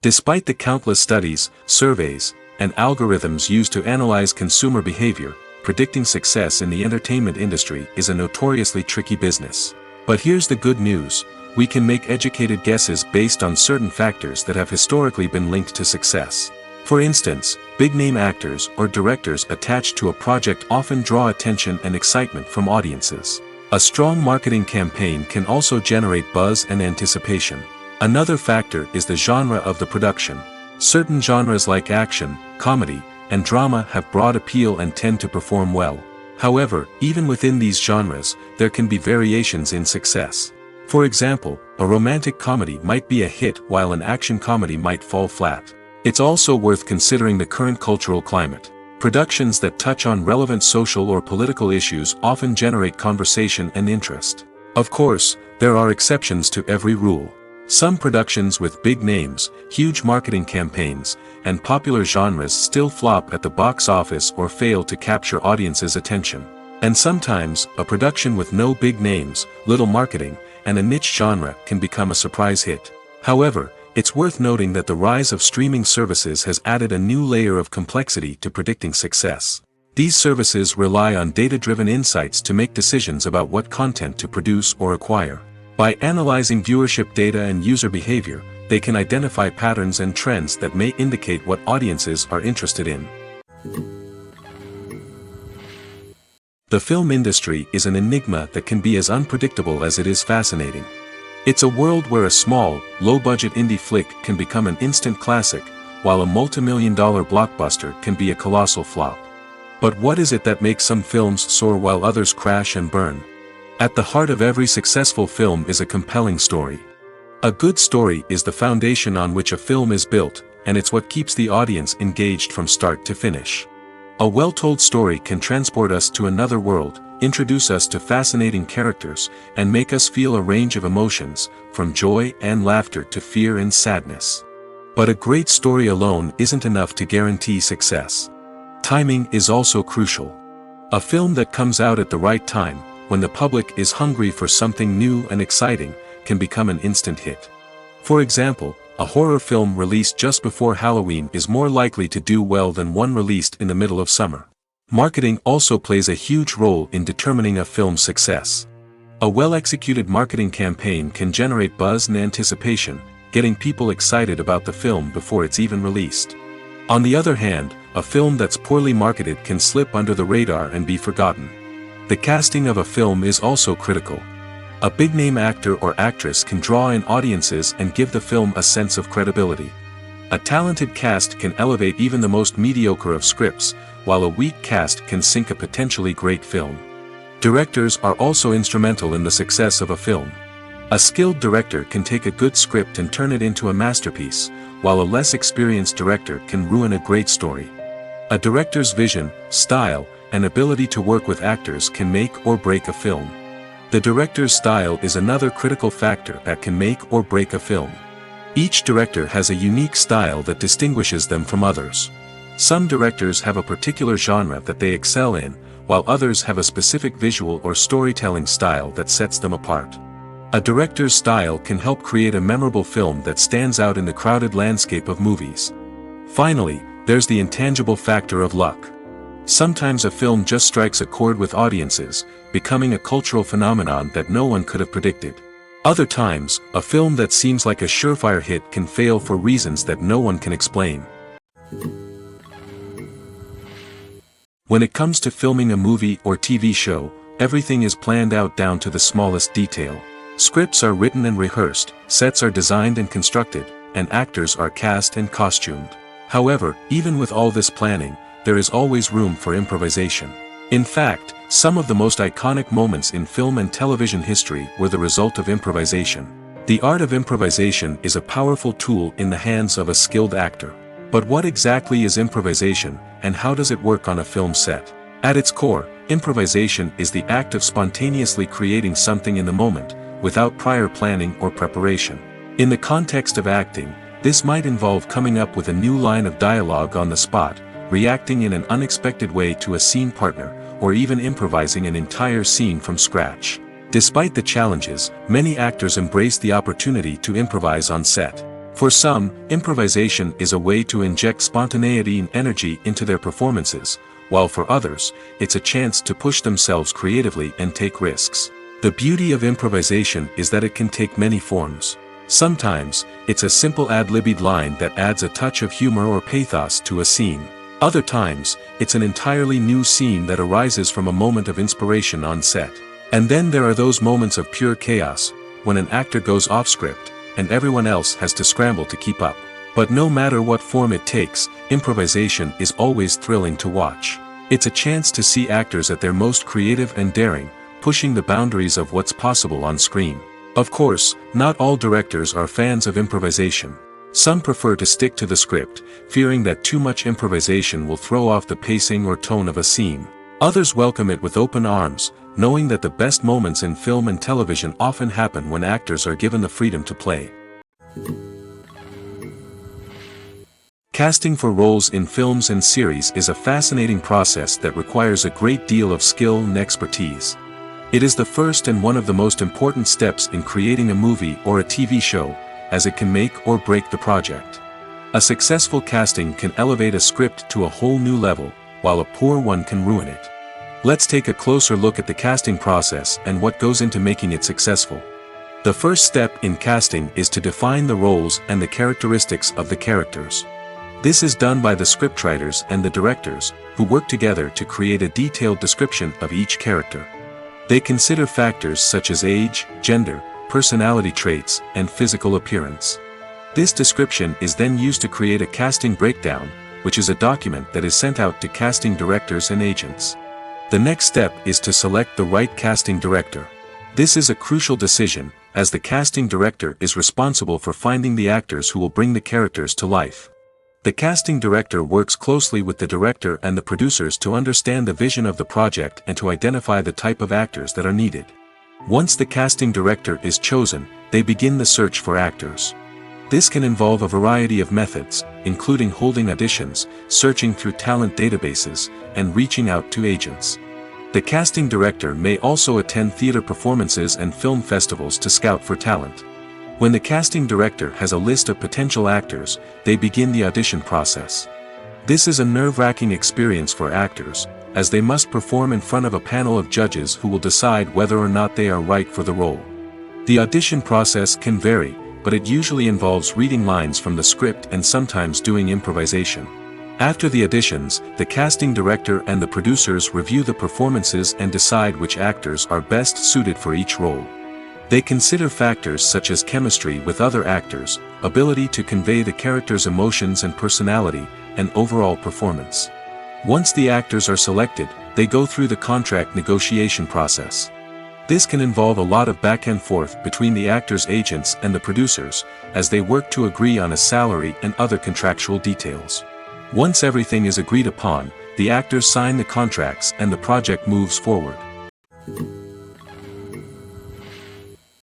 Despite the countless studies, surveys, and algorithms used to analyze consumer behavior, predicting success in the entertainment industry is a notoriously tricky business. But here's the good news: we can make educated guesses based on certain factors that have historically been linked to success. For instance, big-name actors or directors attached to a project often draw attention and excitement from audiences. A strong marketing campaign can also generate buzz and anticipation. Another factor is the genre of the production. Certain genres like action, comedy, and drama have broad appeal and tend to perform well. However, even within these genres, there can be variations in success. For example, a romantic comedy might be a hit while an action comedy might fall flat. It's also worth considering the current cultural climate. Productions that touch on relevant social or political issues often generate conversation and interest. Of course, there are exceptions to every rule. Some productions with big names, huge marketing campaigns, and popular genres still flop at the box office or fail to capture audiences' attention. And sometimes, a production with no big names, little marketing, and a niche genre can become a surprise hit. However, it's worth noting that the rise of streaming services has added a new layer of complexity to predicting success. These services rely on data-driven insights to make decisions about what content to produce or acquire. By analyzing viewership data and user behavior, they can identify patterns and trends that may indicate what audiences are interested in. The film industry is an enigma that can be as unpredictable as it is fascinating. It's a world where a small, low-budget indie flick can become an instant classic, while a multi-million-dollar blockbuster can be a colossal flop. But what is it that makes some films soar while others crash and burn? At the heart of every successful film is a compelling story. A good story is the foundation on which a film is built, and it's what keeps the audience engaged from start to finish. A well-told story can transport us to another world, introduce us to fascinating characters, and make us feel a range of emotions, from joy and laughter to fear and sadness. But a great story alone isn't enough to guarantee success. Timing is also crucial. A film that comes out at the right time, when the public is hungry for something new and exciting, can become an instant hit. For example, a horror film released just before Halloween is more likely to do well than one released in the middle of summer. Marketing also plays a huge role in determining a film's success. A well-executed marketing campaign can generate buzz and anticipation, getting people excited about the film before it's even released. On the other hand, a film that's poorly marketed can slip under the radar and be forgotten. The casting of a film is also critical. A big-name actor or actress can draw in audiences and give the film a sense of credibility. A talented cast can elevate even the most mediocre of scripts, while a weak cast can sink a potentially great film. Directors are also instrumental in the success of a film. A skilled director can take a good script and turn it into a masterpiece, while a less experienced director can ruin a great story. A director's vision, style, and ability to work with actors can make or break a film. The director's style is another critical factor that can make or break a film. Each director has a unique style that distinguishes them from others. Some directors have a particular genre that they excel in, while others have a specific visual or storytelling style that sets them apart. A director's style can help create a memorable film that stands out in the crowded landscape of movies. Finally, there's the intangible factor of luck. Sometimes a film just strikes a chord with audiences, becoming a cultural phenomenon that no one could have predicted. Other times, a film that seems like a surefire hit can fail for reasons that no one can explain. When it comes to filming a movie or TV show, everything is planned out down to the smallest detail. Scripts are written and rehearsed, sets are designed and constructed, and actors are cast and costumed. However, even with all this planning, there is always room for improvisation. In fact, some of the most iconic moments in film and television history were the result of improvisation. The art of improvisation is a powerful tool in the hands of a skilled actor. But what exactly is improvisation, and how does it work on a film set? At its core, improvisation is the act of spontaneously creating something in the moment, without prior planning or preparation. In the context of acting, this might involve coming up with a new line of dialogue on the spot, reacting in an unexpected way to a scene partner, or even improvising an entire scene from scratch. Despite the challenges, many actors embrace the opportunity to improvise on set. For some, improvisation is a way to inject spontaneity and energy into their performances, while for others, it's a chance to push themselves creatively and take risks. The beauty of improvisation is that it can take many forms. Sometimes, it's a simple ad-libbed line that adds a touch of humor or pathos to a scene. Other times, it's an entirely new scene that arises from a moment of inspiration on set. And then there are those moments of pure chaos, when an actor goes off script, and everyone else has to scramble to keep up. But no matter what form it takes, improvisation is always thrilling to watch. It's a chance to see actors at their most creative and daring, pushing the boundaries of what's possible on screen. Of course, not all directors are fans of improvisation. Some prefer to stick to the script, fearing that too much improvisation will throw off the pacing or tone of a scene. Others welcome it with open arms, knowing that the best moments in film and television often happen when actors are given the freedom to play. Casting for roles in films and series is a fascinating process that requires a great deal of skill and expertise. It is the first and one of the most important steps in creating a movie or a TV show, as it can make or break the project. A successful casting can elevate a script to a whole new level, while a poor one can ruin it. Let's take a closer look at the casting process and what goes into making it successful. The first step in casting is to define the roles and the characteristics of the characters. This is done by the scriptwriters and the directors, who work together to create a detailed description of each character. They consider factors such as age, gender, personality traits, and physical appearance. This description is then used to create a casting breakdown, which is a document that is sent out to casting directors and agents. The next step is to select the right casting director. This is a crucial decision, as the casting director is responsible for finding the actors who will bring the characters to life. The casting director works closely with the director and the producers to understand the vision of the project and to identify the type of actors that are needed. Once the casting director is chosen, they begin the search for actors. This can involve a variety of methods, including holding auditions, searching through talent databases, and reaching out to agents. The casting director may also attend theater performances and film festivals to scout for talent. When the casting director has a list of potential actors, they begin the audition process. This is a nerve-wracking experience for actors, as they must perform in front of a panel of judges who will decide whether or not they are right for the role. The audition process can vary, but it usually involves reading lines from the script and sometimes doing improvisation. After the auditions, the casting director and the producers review the performances and decide which actors are best suited for each role. They consider factors such as chemistry with other actors, ability to convey the character's emotions and personality, and overall performance. Once the actors are selected, they go through the contract negotiation process. This can involve a lot of back and forth between the actors' agents and the producers, as they work to agree on a salary and other contractual details. Once everything is agreed upon, the actors sign the contracts and the project moves forward.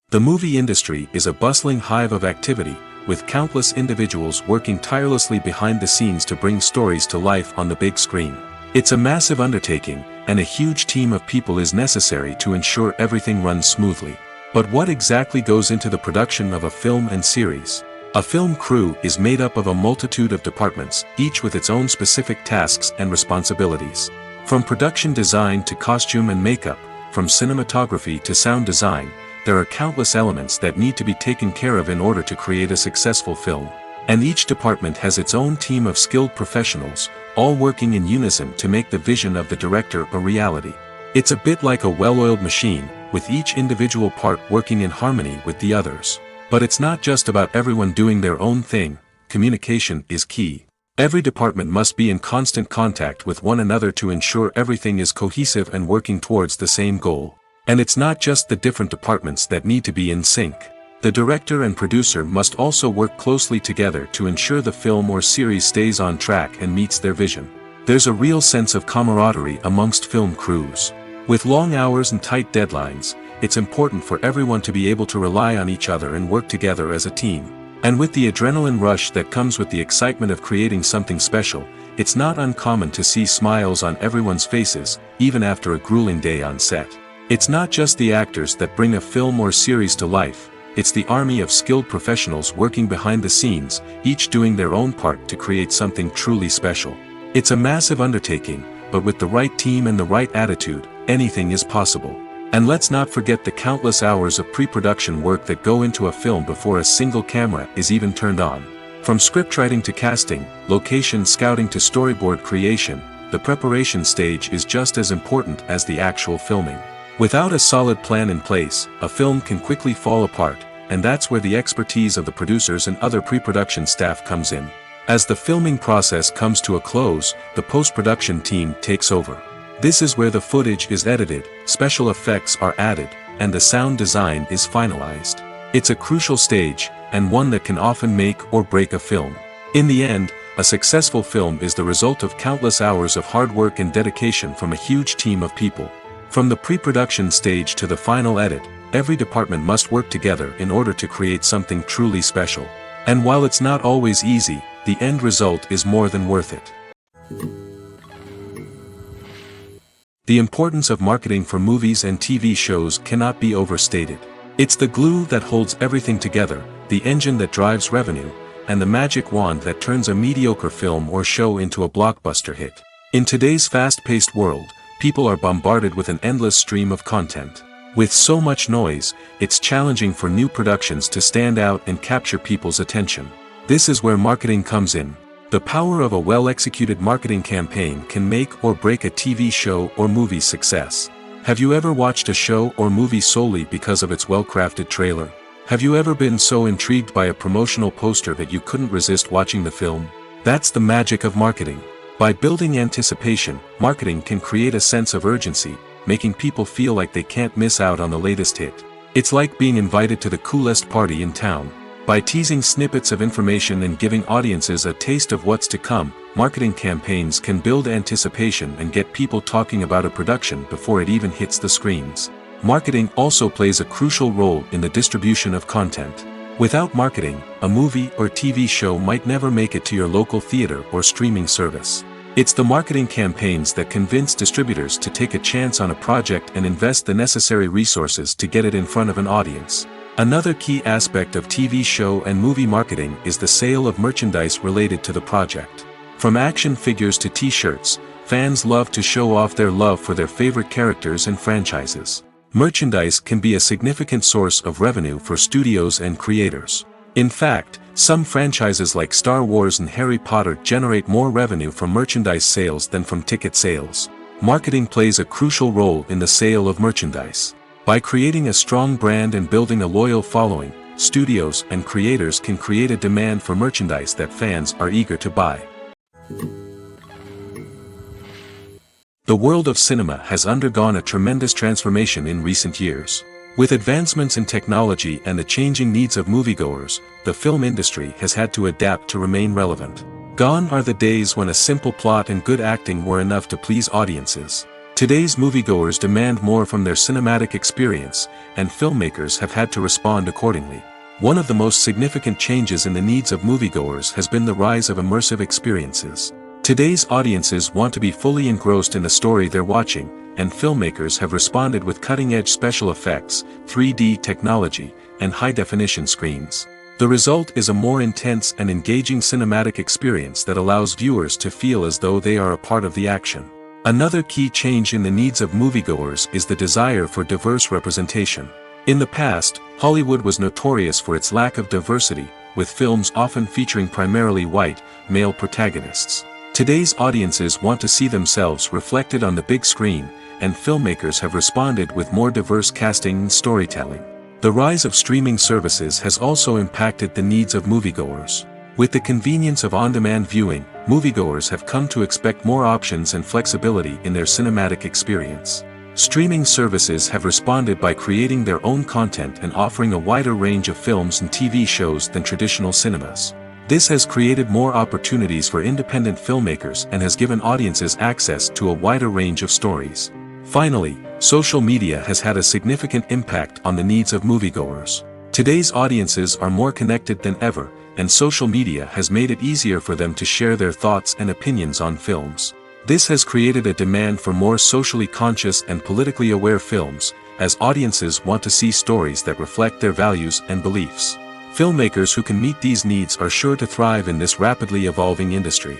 The movie industry is a bustling hive of activity, with countless individuals working tirelessly behind the scenes to bring stories to life on the big screen. It's a massive undertaking, and a huge team of people is necessary to ensure everything runs smoothly. But what exactly goes into the production of a film and series? A film crew is made up of a multitude of departments, each with its own specific tasks and responsibilities. From production design to costume and makeup, from cinematography to sound design, there are countless elements that need to be taken care of in order to create a successful film. And each department has its own team of skilled professionals, all working in unison to make the vision of the director a reality. It's a bit like a well-oiled machine, with each individual part working in harmony with the others. But it's not just about everyone doing their own thing. Communication is key. Every department must be in constant contact with one another to ensure everything is cohesive and working towards the same goal. And it's not just the different departments that need to be in sync. The director and producer must also work closely together to ensure the film or series stays on track and meets their vision. There's a real sense of camaraderie amongst film crews. With long hours and tight deadlines, it's important for everyone to be able to rely on each other and work together as a team. And with the adrenaline rush that comes with the excitement of creating something special, it's not uncommon to see smiles on everyone's faces, even after a grueling day on set. It's not just the actors that bring a film or series to life, it's the army of skilled professionals working behind the scenes, each doing their own part to create something truly special. It's a massive undertaking, but with the right team and the right attitude, anything is possible. And let's not forget the countless hours of pre-production work that go into a film before a single camera is even turned on. From scriptwriting to casting, location scouting to storyboard creation, the preparation stage is just as important as the actual filming. Without a solid plan in place, a film can quickly fall apart, and that's where the expertise of the producers and other pre-production staff comes in. As the filming process comes to a close, the post-production team takes over. This is where the footage is edited, special effects are added, and the sound design is finalized. It's a crucial stage, and one that can often make or break a film. In the end, a successful film is the result of countless hours of hard work and dedication from a huge team of people. From the pre-production stage to the final edit, every department must work together in order to create something truly special. And while it's not always easy, the end result is more than worth it. The importance of marketing for movies and TV shows cannot be overstated. It's the glue that holds everything together, the engine that drives revenue, and the magic wand that turns a mediocre film or show into a blockbuster hit. In today's fast-paced world, people are bombarded with an endless stream of content. With so much noise, it's challenging for new productions to stand out and capture people's attention. This is where marketing comes in. The power of a well-executed marketing campaign can make or break a TV show or movie's success. Have you ever watched a show or movie solely because of its well-crafted trailer? Have you ever been so intrigued by a promotional poster that you couldn't resist watching the film? That's the magic of marketing. By building anticipation, marketing can create a sense of urgency, making people feel like they can't miss out on the latest hit. It's like being invited to the coolest party in town. By teasing snippets of information and giving audiences a taste of what's to come, marketing campaigns can build anticipation and get people talking about a production before it even hits the screens. Marketing also plays a crucial role in the distribution of content. Without marketing, a movie or TV show might never make it to your local theater or streaming service. It's the marketing campaigns that convince distributors to take a chance on a project and invest the necessary resources to get it in front of an audience. Another key aspect of TV show and movie marketing is the sale of merchandise related to the project. From action figures to t-shirts, fans love to show off their love for their favorite characters and franchises. Merchandise can be a significant source of revenue for studios and creators. In fact, some franchises like Star Wars and Harry Potter generate more revenue from merchandise sales than from ticket sales. Marketing plays a crucial role in the sale of merchandise. By creating a strong brand and building a loyal following, studios and creators can create a demand for merchandise that fans are eager to buy. The world of cinema has undergone a tremendous transformation in recent years. With advancements in technology and the changing needs of moviegoers, the film industry has had to adapt to remain relevant. Gone are the days when a simple plot and good acting were enough to please audiences. Today's moviegoers demand more from their cinematic experience, and filmmakers have had to respond accordingly. One of the most significant changes in the needs of moviegoers has been the rise of immersive experiences. Today's audiences want to be fully engrossed in the story they're watching, and filmmakers have responded with cutting-edge special effects, 3D technology, and high-definition screens. The result is a more intense and engaging cinematic experience that allows viewers to feel as though they are a part of the action. Another key change in the needs of moviegoers is the desire for diverse representation. In the past, Hollywood was notorious for its lack of diversity, with films often featuring primarily white, male protagonists. Today's audiences want to see themselves reflected on the big screen, and filmmakers have responded with more diverse casting and storytelling. The rise of streaming services has also impacted the needs of moviegoers. With the convenience of on-demand viewing, moviegoers have come to expect more options and flexibility in their cinematic experience. Streaming services have responded by creating their own content and offering a wider range of films and TV shows than traditional cinemas. This has created more opportunities for independent filmmakers and has given audiences access to a wider range of stories. Finally, social media has had a significant impact on the needs of moviegoers. Today's audiences are more connected than ever, and social media has made it easier for them to share their thoughts and opinions on films. This has created a demand for more socially conscious and politically aware films, as audiences want to see stories that reflect their values and beliefs. Filmmakers who can meet these needs are sure to thrive in this rapidly evolving industry.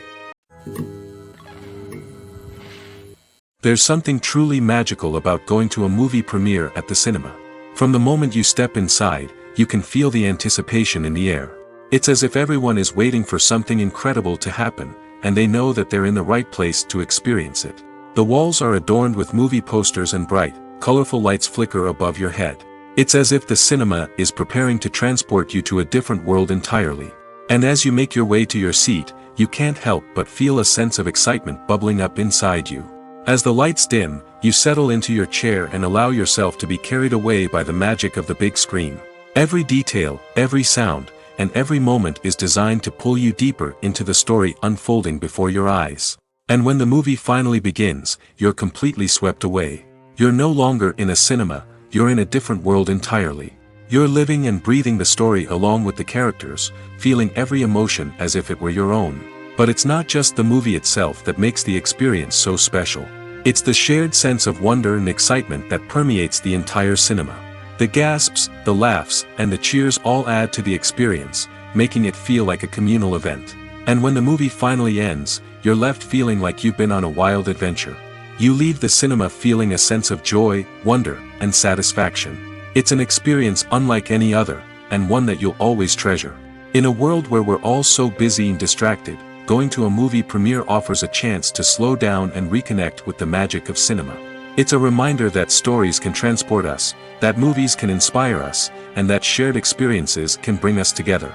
There's something truly magical about going to a movie premiere at the cinema. From the moment you step inside, you can feel the anticipation in the air. It's as if everyone is waiting for something incredible to happen, and they know that they're in the right place to experience it. The walls are adorned with movie posters and bright, colorful lights flicker above your head. It's as if the cinema is preparing to transport you to a different world entirely. And as you make your way to your seat, you can't help but feel a sense of excitement bubbling up inside you. As the lights dim, you settle into your chair and allow yourself to be carried away by the magic of the big screen. Every detail, every sound, and every moment is designed to pull you deeper into the story unfolding before your eyes. And when the movie finally begins, you're completely swept away. You're no longer in a cinema, you're in a different world entirely. You're living and breathing the story along with the characters, feeling every emotion as if it were your own. But it's not just the movie itself that makes the experience so special. It's the shared sense of wonder and excitement that permeates the entire cinema. The gasps, the laughs, and the cheers all add to the experience, making it feel like a communal event. And when the movie finally ends, you're left feeling like you've been on a wild adventure. You leave the cinema feeling a sense of joy, wonder, and satisfaction. It's an experience unlike any other, and one that you'll always treasure. In a world where we're all so busy and distracted, going to a movie premiere offers a chance to slow down and reconnect with the magic of cinema. It's a reminder that stories can transport us, that movies can inspire us, and that shared experiences can bring us together.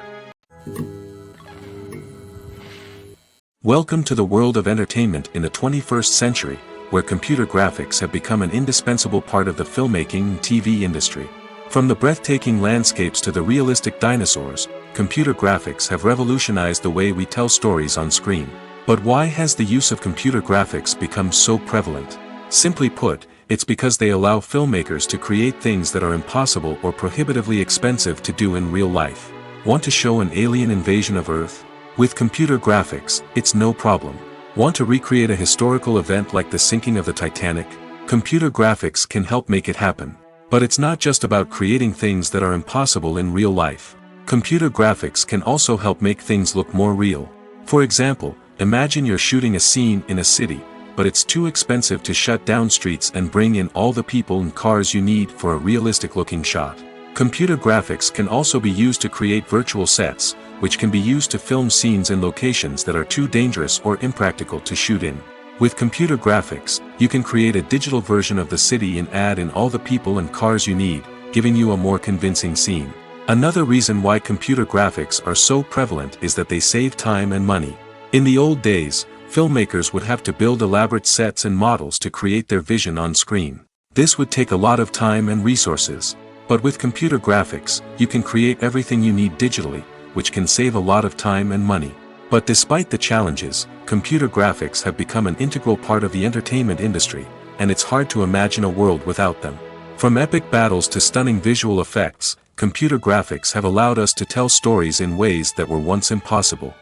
Welcome to the world of entertainment in the 21st century, where computer graphics have become an indispensable part of the filmmaking and TV industry. From the breathtaking landscapes to the realistic dinosaurs, computer graphics have revolutionized the way we tell stories on screen. But why has the use of computer graphics become so prevalent? Simply put, it's because they allow filmmakers to create things that are impossible or prohibitively expensive to do in real life. Want to show an alien invasion of Earth? With computer graphics, it's no problem. Want to recreate a historical event like the sinking of the Titanic? Computer graphics can help make it happen. But it's not just about creating things that are impossible in real life. Computer graphics can also help make things look more real. For example, imagine you're shooting a scene in a city, but it's too expensive to shut down streets and bring in all the people and cars you need for a realistic-looking shot. Computer graphics can also be used to create virtual sets, which can be used to film scenes in locations that are too dangerous or impractical to shoot in. With computer graphics, you can create a digital version of the city and add in all the people and cars you need, giving you a more convincing scene. Another reason why computer graphics are so prevalent is that they save time and money. In the old days, filmmakers would have to build elaborate sets and models to create their vision on screen. This would take a lot of time and resources. But with computer graphics, you can create everything you need digitally, which can save a lot of time and money. But despite the challenges, computer graphics have become an integral part of the entertainment industry, and it's hard to imagine a world without them. From epic battles to stunning visual effects, computer graphics have allowed us to tell stories in ways that were once impossible.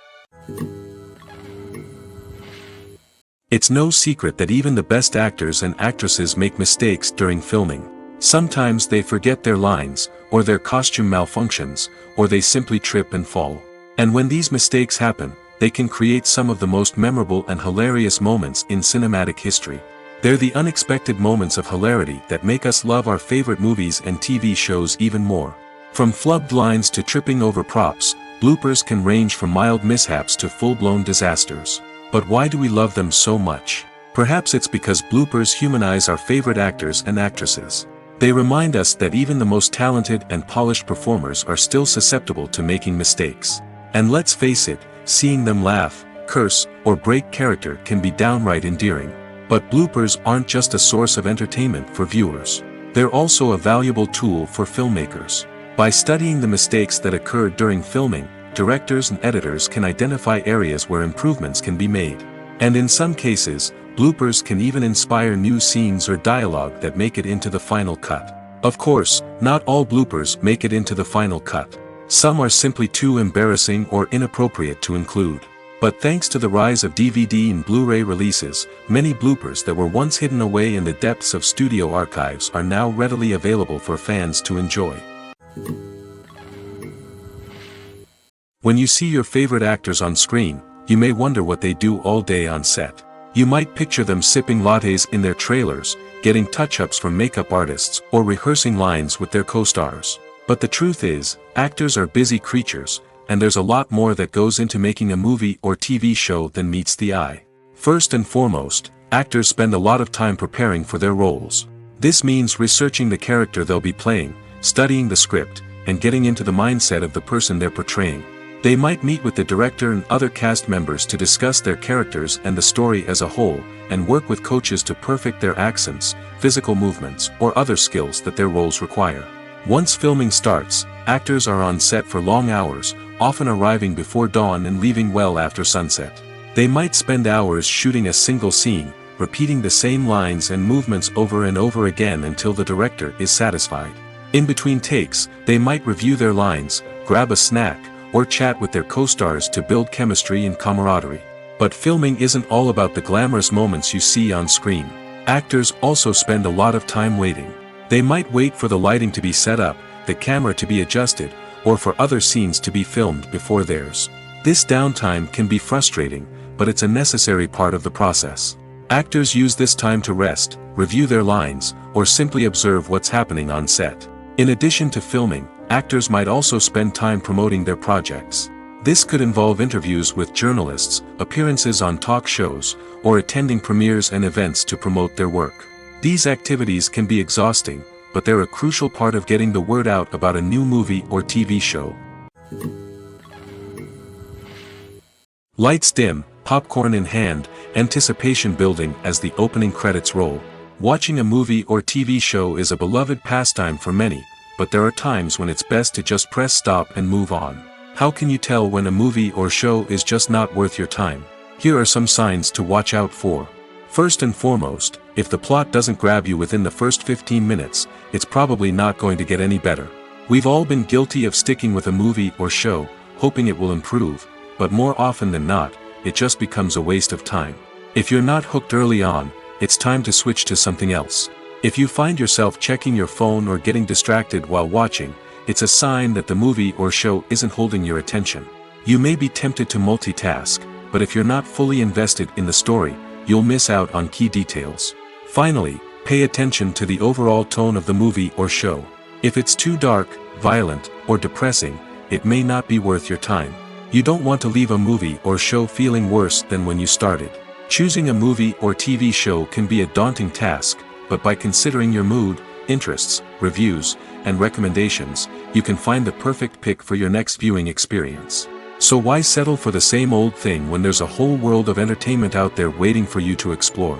It's no secret that even the best actors and actresses make mistakes during filming. Sometimes they forget their lines, or their costume malfunctions, or they simply trip and fall. And when these mistakes happen, they can create some of the most memorable and hilarious moments in cinematic history. They're the unexpected moments of hilarity that make us love our favorite movies and TV shows even more. From flubbed lines to tripping over props, bloopers can range from mild mishaps to full-blown disasters. But why do we love them so much? Perhaps it's because bloopers humanize our favorite actors and actresses. They remind us that even the most talented and polished performers are still susceptible to making mistakes. And let's face it, seeing them laugh, curse, or break character can be downright endearing. But bloopers aren't just a source of entertainment for viewers. They're also a valuable tool for filmmakers. By studying the mistakes that occurred during filming, directors and editors can identify areas where improvements can be made. And in some cases, bloopers can even inspire new scenes or dialogue that make it into the final cut. Of course, not all bloopers make it into the final cut. Some are simply too embarrassing or inappropriate to include. But thanks to the rise of DVD and Blu-ray releases, many bloopers that were once hidden away in the depths of studio archives are now readily available for fans to enjoy. When you see your favorite actors on screen, you may wonder what they do all day on set. You might picture them sipping lattes in their trailers, getting touch-ups from makeup artists, or rehearsing lines with their co-stars. But the truth is, actors are busy creatures, and there's a lot more that goes into making a movie or TV show than meets the eye. First and foremost, actors spend a lot of time preparing for their roles. This means researching the character they'll be playing, studying the script, and getting into the mindset of the person they're portraying. They might meet with the director and other cast members to discuss their characters and the story as a whole, and work with coaches to perfect their accents, physical movements, or other skills that their roles require. Once filming starts, actors are on set for long hours, often arriving before dawn and leaving well after sunset. They might spend hours shooting a single scene, repeating the same lines and movements over and over again until the director is satisfied. In between takes, they might review their lines, grab a snack, or chat with their co-stars to build chemistry and camaraderie. But filming isn't all about the glamorous moments you see on screen. Actors also spend a lot of time waiting. They might wait for the lighting to be set up, the camera to be adjusted, or for other scenes to be filmed before theirs. This downtime can be frustrating, but it's a necessary part of the process. Actors use this time to rest, review their lines, or simply observe what's happening on set. In addition to filming, actors might also spend time promoting their projects. This could involve interviews with journalists, appearances on talk shows, or attending premieres and events to promote their work. These activities can be exhausting, but they're a crucial part of getting the word out about a new movie or TV show. Lights dim, popcorn in hand, anticipation building as the opening credits roll. Watching a movie or TV show is a beloved pastime for many, but there are times when it's best to just press stop and move on. How can you tell when a movie or show is just not worth your time? Here are some signs to watch out for. First and foremost, if the plot doesn't grab you within the first 15 minutes, it's probably not going to get any better. We've all been guilty of sticking with a movie or show, hoping it will improve, but more often than not, it just becomes a waste of time. If you're not hooked early on, it's time to switch to something else. If you find yourself checking your phone or getting distracted while watching, it's a sign that the movie or show isn't holding your attention. You may be tempted to multitask, but if you're not fully invested in the story, you'll miss out on key details. Finally, pay attention to the overall tone of the movie or show. If it's too dark, violent, or depressing, it may not be worth your time. You don't want to leave a movie or show feeling worse than when you started. Choosing a movie or TV show can be a daunting task, but by considering your mood, interests, reviews, and recommendations, you can find the perfect pick for your next viewing experience. So why settle for the same old thing when there's a whole world of entertainment out there waiting for you to explore?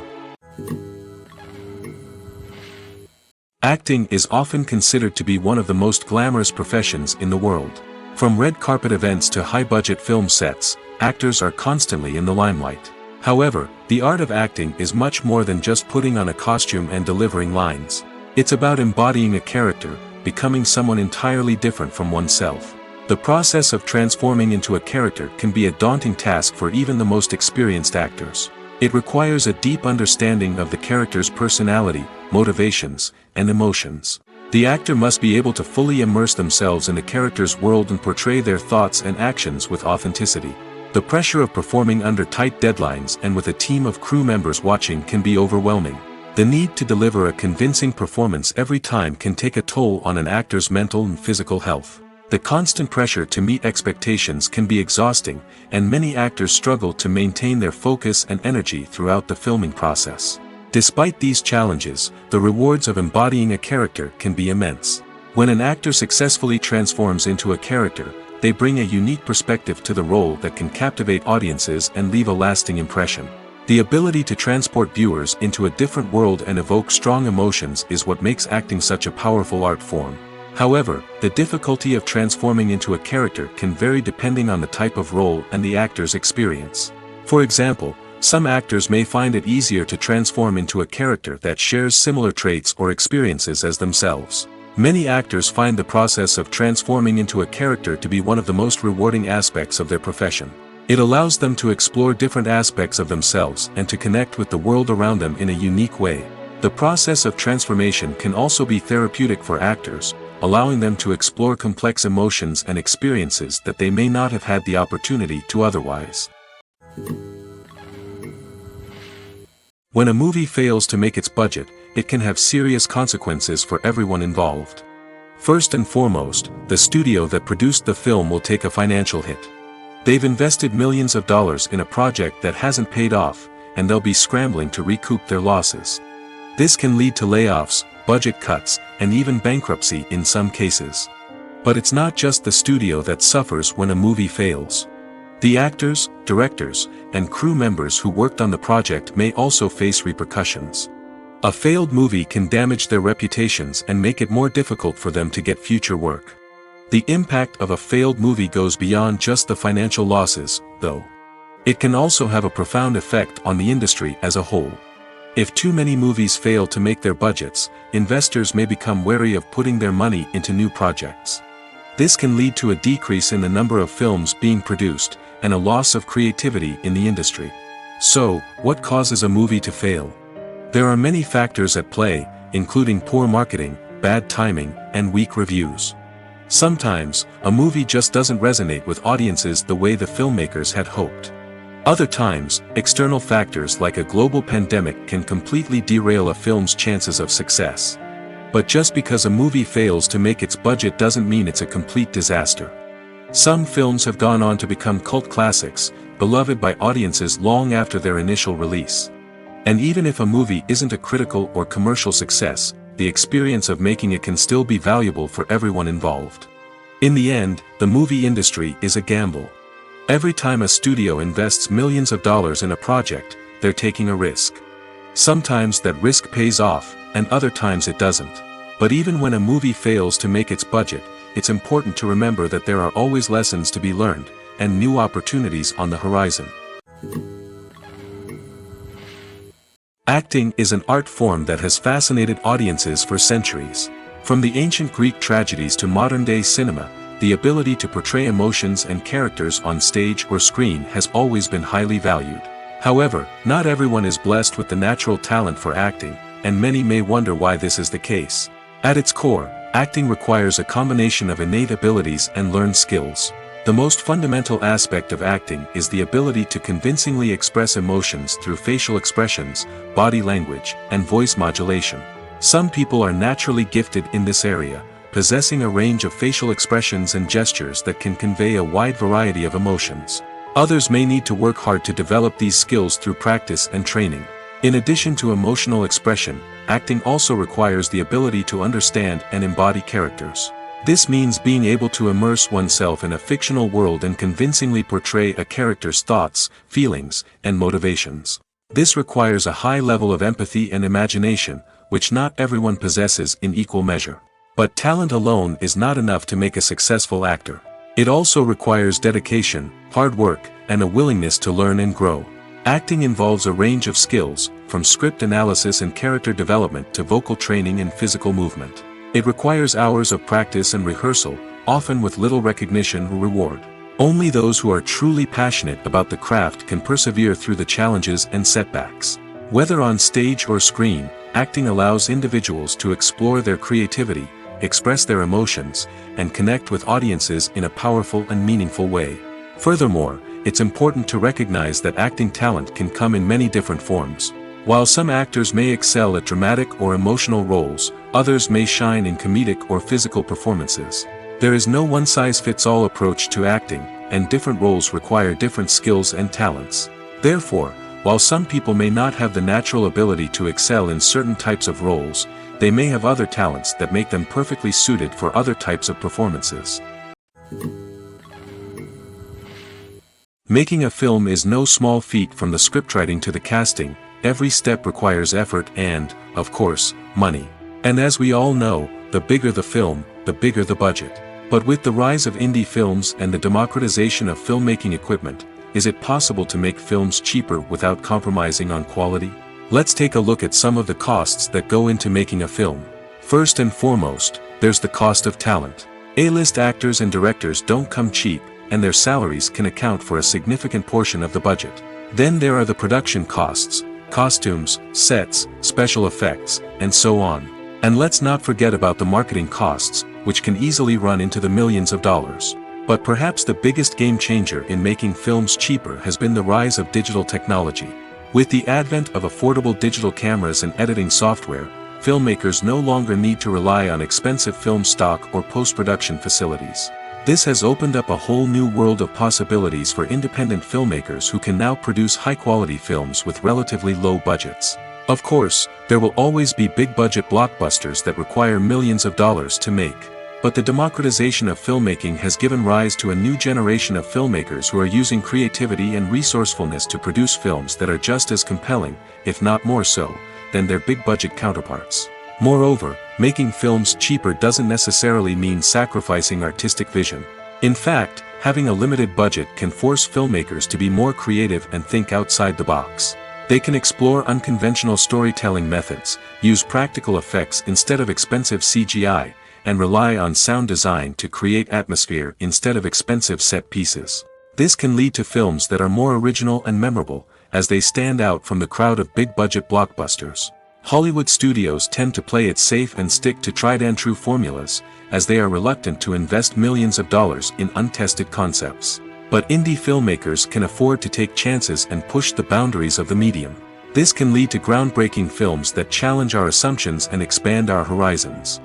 Acting is often considered to be one of the most glamorous professions in the world. From red carpet events to high-budget film sets, actors are constantly in the limelight. However, the art of acting is much more than just putting on a costume and delivering lines. It's about embodying a character, becoming someone entirely different from oneself. The process of transforming into a character can be a daunting task for even the most experienced actors. It requires a deep understanding of the character's personality, motivations, and emotions. The actor must be able to fully immerse themselves in the character's world and portray their thoughts and actions with authenticity. The pressure of performing under tight deadlines and with a team of crew members watching can be overwhelming. The need to deliver a convincing performance every time can take a toll on an actor's mental and physical health. The constant pressure to meet expectations can be exhausting, and many actors struggle to maintain their focus and energy throughout the filming process. Despite these challenges, the rewards of embodying a character can be immense. When an actor successfully transforms into a character, they bring a unique perspective to the role that can captivate audiences and leave a lasting impression. The ability to transport viewers into a different world and evoke strong emotions is what makes acting such a powerful art form. However, the difficulty of transforming into a character can vary depending on the type of role and the actor's experience. For example, some actors may find it easier to transform into a character that shares similar traits or experiences as themselves. Many actors find the process of transforming into a character to be one of the most rewarding aspects of their profession. It allows them to explore different aspects of themselves and to connect with the world around them in a unique way. The process of transformation can also be therapeutic for actors, allowing them to explore complex emotions and experiences that they may not have had the opportunity to otherwise. When a movie fails to make its budget, it can have serious consequences for everyone involved. First and foremost, the studio that produced the film will take a financial hit. They've invested millions of dollars in a project that hasn't paid off, and they'll be scrambling to recoup their losses. This can lead to layoffs, budget cuts, and even bankruptcy in some cases. But it's not just the studio that suffers when a movie fails. The actors, directors, and crew members who worked on the project may also face repercussions. A failed movie can damage their reputations and make it more difficult for them to get future work. The impact of a failed movie goes beyond just the financial losses, though. It can also have a profound effect on the industry as a whole. If too many movies fail to make their budgets, investors may become wary of putting their money into new projects. This can lead to a decrease in the number of films being produced, and a loss of creativity in the industry. So, what causes a movie to fail? There are many factors at play, including poor marketing, bad timing, and weak reviews. Sometimes, a movie just doesn't resonate with audiences the way the filmmakers had hoped. Other times, external factors like a global pandemic can completely derail a film's chances of success. But just because a movie fails to make its budget doesn't mean it's a complete disaster. Some films have gone on to become cult classics, beloved by audiences long after their initial release. And even if a movie isn't a critical or commercial success, the experience of making it can still be valuable for everyone involved. In the end, the movie industry is a gamble. Every time a studio invests millions of dollars in a project, they're taking a risk. Sometimes that risk pays off, and other times it doesn't. But even when a movie fails to make its budget, it's important to remember that there are always lessons to be learned, and new opportunities on the horizon. Acting is an art form that has fascinated audiences for centuries. From the ancient Greek tragedies to modern-day cinema, the ability to portray emotions and characters on stage or screen has always been highly valued. However, not everyone is blessed with the natural talent for acting, and many may wonder why this is the case. At its core, acting requires a combination of innate abilities and learned skills. The most fundamental aspect of acting is the ability to convincingly express emotions through facial expressions, body language, and voice modulation. Some people are naturally gifted in this area, possessing a range of facial expressions and gestures that can convey a wide variety of emotions. Others may need to work hard to develop these skills through practice and training. In addition to emotional expression, acting also requires the ability to understand and embody characters. This means being able to immerse oneself in a fictional world and convincingly portray a character's thoughts, feelings, and motivations. This requires a high level of empathy and imagination, which not everyone possesses in equal measure. But talent alone is not enough to make a successful actor. It also requires dedication, hard work, and a willingness to learn and grow. Acting involves a range of skills, from script analysis and character development to vocal training and physical movement. It requires hours of practice and rehearsal, often with little recognition or reward. Only those who are truly passionate about the craft can persevere through the challenges and setbacks. Whether on stage or screen, acting allows individuals to explore their creativity, express their emotions, and connect with audiences in a powerful and meaningful way. Furthermore, it's important to recognize that acting talent can come in many different forms. While some actors may excel at dramatic or emotional roles, others may shine in comedic or physical performances. There is no one-size-fits-all approach to acting, and different roles require different skills and talents. Therefore, while some people may not have the natural ability to excel in certain types of roles, they may have other talents that make them perfectly suited for other types of performances. Making a film is no small feat. From the scriptwriting to the casting, every step requires effort and, of course, money. And as we all know, the bigger the film, the bigger the budget. But with the rise of indie films and the democratization of filmmaking equipment, is it possible to make films cheaper without compromising on quality? Let's take a look at some of the costs that go into making a film. First and foremost, there's the cost of talent. A-list actors and directors don't come cheap, and their salaries can account for a significant portion of the budget. Then there are the production costs, costumes, sets, special effects, and so on. And let's not forget about the marketing costs, which can easily run into the millions of dollars. But perhaps the biggest game changer in making films cheaper has been the rise of digital technology. With the advent of affordable digital cameras and editing software, filmmakers no longer need to rely on expensive film stock or post-production facilities. This has opened up a whole new world of possibilities for independent filmmakers who can now produce high-quality films with relatively low budgets. Of course, there will always be big-budget blockbusters that require millions of dollars to make. But the democratization of filmmaking has given rise to a new generation of filmmakers who are using creativity and resourcefulness to produce films that are just as compelling, if not more so, than their big-budget counterparts. Moreover, making films cheaper doesn't necessarily mean sacrificing artistic vision. In fact, having a limited budget can force filmmakers to be more creative and think outside the box. They can explore unconventional storytelling methods, use practical effects instead of expensive CGI, and rely on sound design to create atmosphere instead of expensive set pieces. This can lead to films that are more original and memorable, as they stand out from the crowd of big-budget blockbusters. Hollywood studios tend to play it safe and stick to tried-and-true formulas, as they are reluctant to invest millions of dollars in untested concepts. But indie filmmakers can afford to take chances and push the boundaries of the medium. This can lead to groundbreaking films that challenge our assumptions and expand our horizons.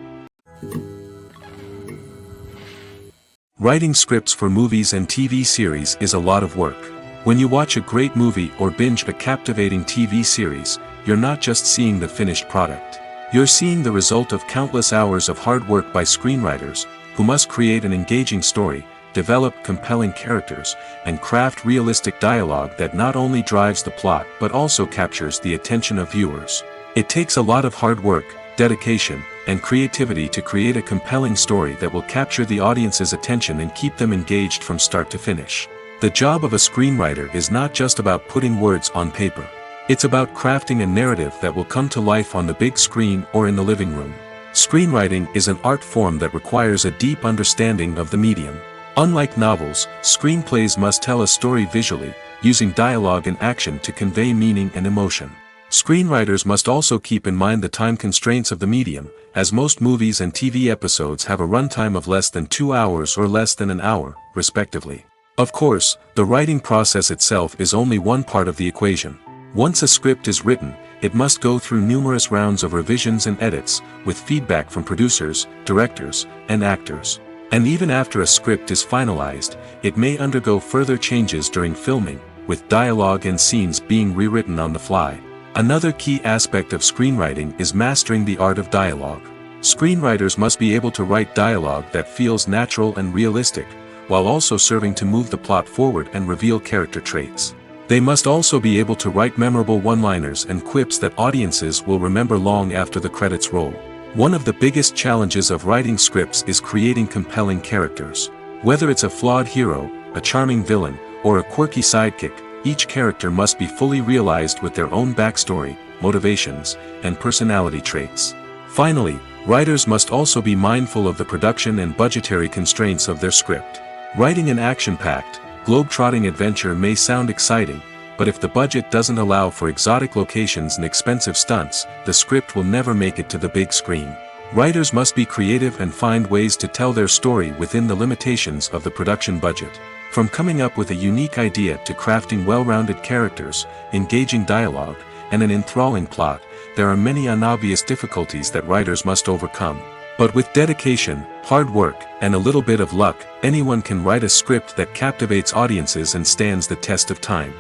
Writing scripts for movies and TV series is a lot of work. When you watch a great movie or binge a captivating TV series, you're not just seeing the finished product. You're seeing the result of countless hours of hard work by screenwriters, who must create an engaging story, develop compelling characters, and craft realistic dialogue that not only drives the plot but also captures the attention of viewers. It takes a lot of hard work, dedication, and creativity to create a compelling story that will capture the audience's attention and keep them engaged from start to finish. The job of a screenwriter is not just about putting words on paper. It's about crafting a narrative that will come to life on the big screen or in the living room. Screenwriting is an art form that requires a deep understanding of the medium. Unlike novels, screenplays must tell a story visually, using dialogue and action to convey meaning and emotion. Screenwriters must also keep in mind the time constraints of the medium, as most movies and TV episodes have a runtime of less than 2 hours or less than an hour, respectively. Of course, the writing process itself is only one part of the equation. Once a script is written, it must go through numerous rounds of revisions and edits, with feedback from producers, directors, and actors. And even after a script is finalized, it may undergo further changes during filming, with dialogue and scenes being rewritten on the fly. Another key aspect of screenwriting is mastering the art of dialogue. Screenwriters must be able to write dialogue that feels natural and realistic, while also serving to move the plot forward and reveal character traits. They must also be able to write memorable one-liners and quips that audiences will remember long after the credits roll. One of the biggest challenges of writing scripts is creating compelling characters. Whether it's a flawed hero, a charming villain, or a quirky sidekick, each character must be fully realized with their own backstory, motivations, and personality traits. Finally, writers must also be mindful of the production and budgetary constraints of their script. Writing an action-packed, globe-trotting adventure may sound exciting, but if the budget doesn't allow for exotic locations and expensive stunts, the script will never make it to the big screen. Writers must be creative and find ways to tell their story within the limitations of the production budget. From coming up with a unique idea to crafting well-rounded characters, engaging dialogue, and an enthralling plot, there are many unobvious difficulties that writers must overcome. But with dedication, hard work, and a little bit of luck, anyone can write a script that captivates audiences and stands the test of time.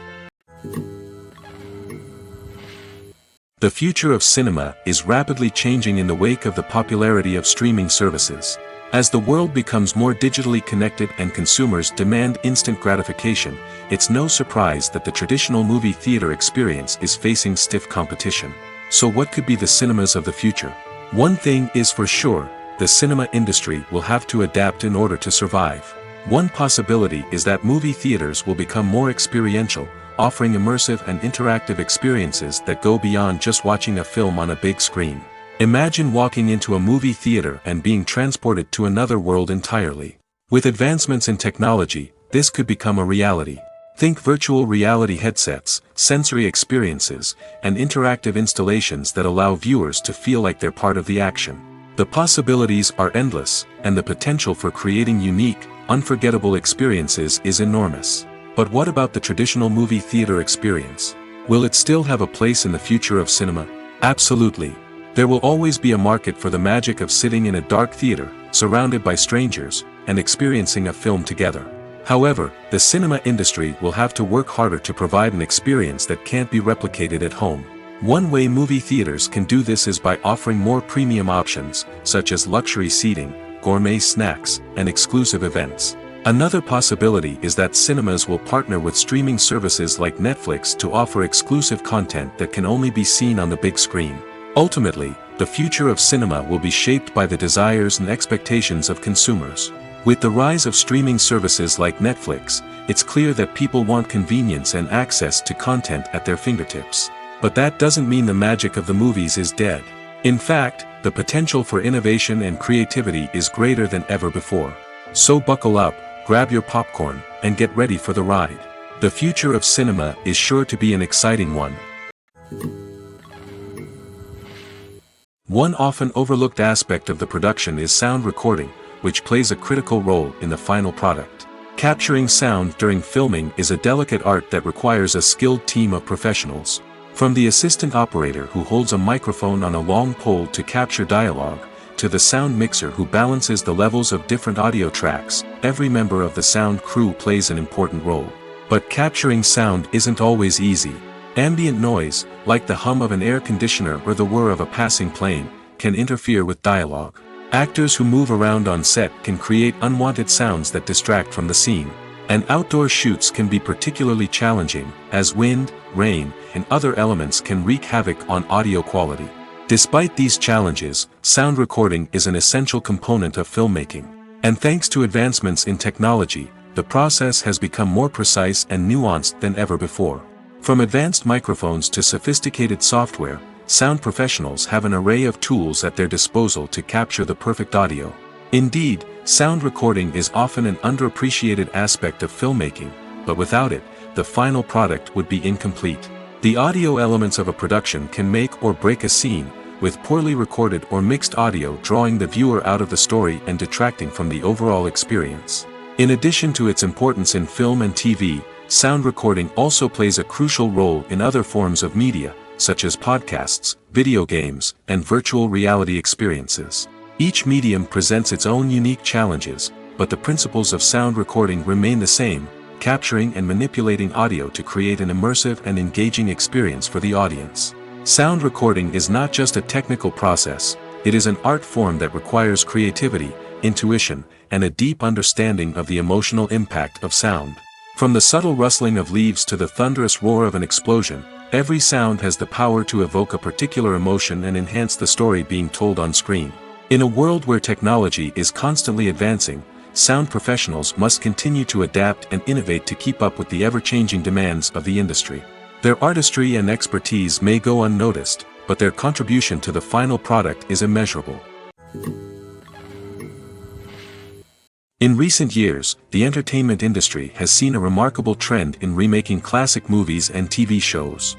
The future of cinema is rapidly changing in the wake of the popularity of streaming services. As the world becomes more digitally connected and consumers demand instant gratification, it's no surprise that the traditional movie theater experience is facing stiff competition. So what could be the cinemas of the future? One thing is for sure, the cinema industry will have to adapt in order to survive. One possibility is that movie theaters will become more experiential, offering immersive and interactive experiences that go beyond just watching a film on a big screen. Imagine walking into a movie theater and being transported to another world entirely. With advancements in technology, this could become a reality. Think virtual reality headsets, sensory experiences, and interactive installations that allow viewers to feel like they're part of the action. The possibilities are endless, and the potential for creating unique, unforgettable experiences is enormous. But what about the traditional movie theater experience? Will it still have a place in the future of cinema? Absolutely. There will always be a market for the magic of sitting in a dark theater, surrounded by strangers, and experiencing a film together. However, the cinema industry will have to work harder to provide an experience that can't be replicated at home. One way movie theaters can do this is by offering more premium options, such as luxury seating, gourmet snacks, and exclusive events. Another possibility is that cinemas will partner with streaming services like Netflix to offer exclusive content that can only be seen on the big screen. Ultimately, the future of cinema will be shaped by the desires and expectations of consumers. With the rise of streaming services like Netflix, it's clear that people want convenience and access to content at their fingertips. But that doesn't mean the magic of the movies is dead. In fact, the potential for innovation and creativity is greater than ever before. So buckle up, grab your popcorn, and get ready for the ride. The future of cinema is sure to be an exciting one. One often overlooked aspect of the production is sound recording, which plays a critical role in the final product. Capturing sound during filming is a delicate art that requires a skilled team of professionals. From the assistant operator who holds a microphone on a long pole to capture dialogue, to the sound mixer who balances the levels of different audio tracks, every member of the sound crew plays an important role. But capturing sound isn't always easy. Ambient noise, like the hum of an air conditioner or the whir of a passing plane, can interfere with dialogue. Actors who move around on set can create unwanted sounds that distract from the scene. And outdoor shoots can be particularly challenging, as wind, rain, and other elements can wreak havoc on audio quality. Despite these challenges, sound recording is an essential component of filmmaking. And thanks to advancements in technology, the process has become more precise and nuanced than ever before. From advanced microphones to sophisticated software, sound professionals have an array of tools at their disposal to capture the perfect audio. Indeed, sound recording is often an underappreciated aspect of filmmaking, but without it, the final product would be incomplete. The audio elements of a production can make or break a scene, with poorly recorded or mixed audio drawing the viewer out of the story and detracting from the overall experience. In addition to its importance in film and TV, sound recording also plays a crucial role in other forms of media, such as podcasts, video games, and virtual reality experiences. Each medium presents its own unique challenges, but the principles of sound recording remain the same, capturing and manipulating audio to create an immersive and engaging experience for the audience. Sound recording is not just a technical process, it is an art form that requires creativity, intuition, and a deep understanding of the emotional impact of sound. From the subtle rustling of leaves to the thunderous roar of an explosion, every sound has the power to evoke a particular emotion and enhance the story being told on screen. In a world where technology is constantly advancing, sound professionals must continue to adapt and innovate to keep up with the ever-changing demands of the industry. Their artistry and expertise may go unnoticed, but their contribution to the final product is immeasurable. In recent years, the entertainment industry has seen a remarkable trend in remaking classic movies and TV shows.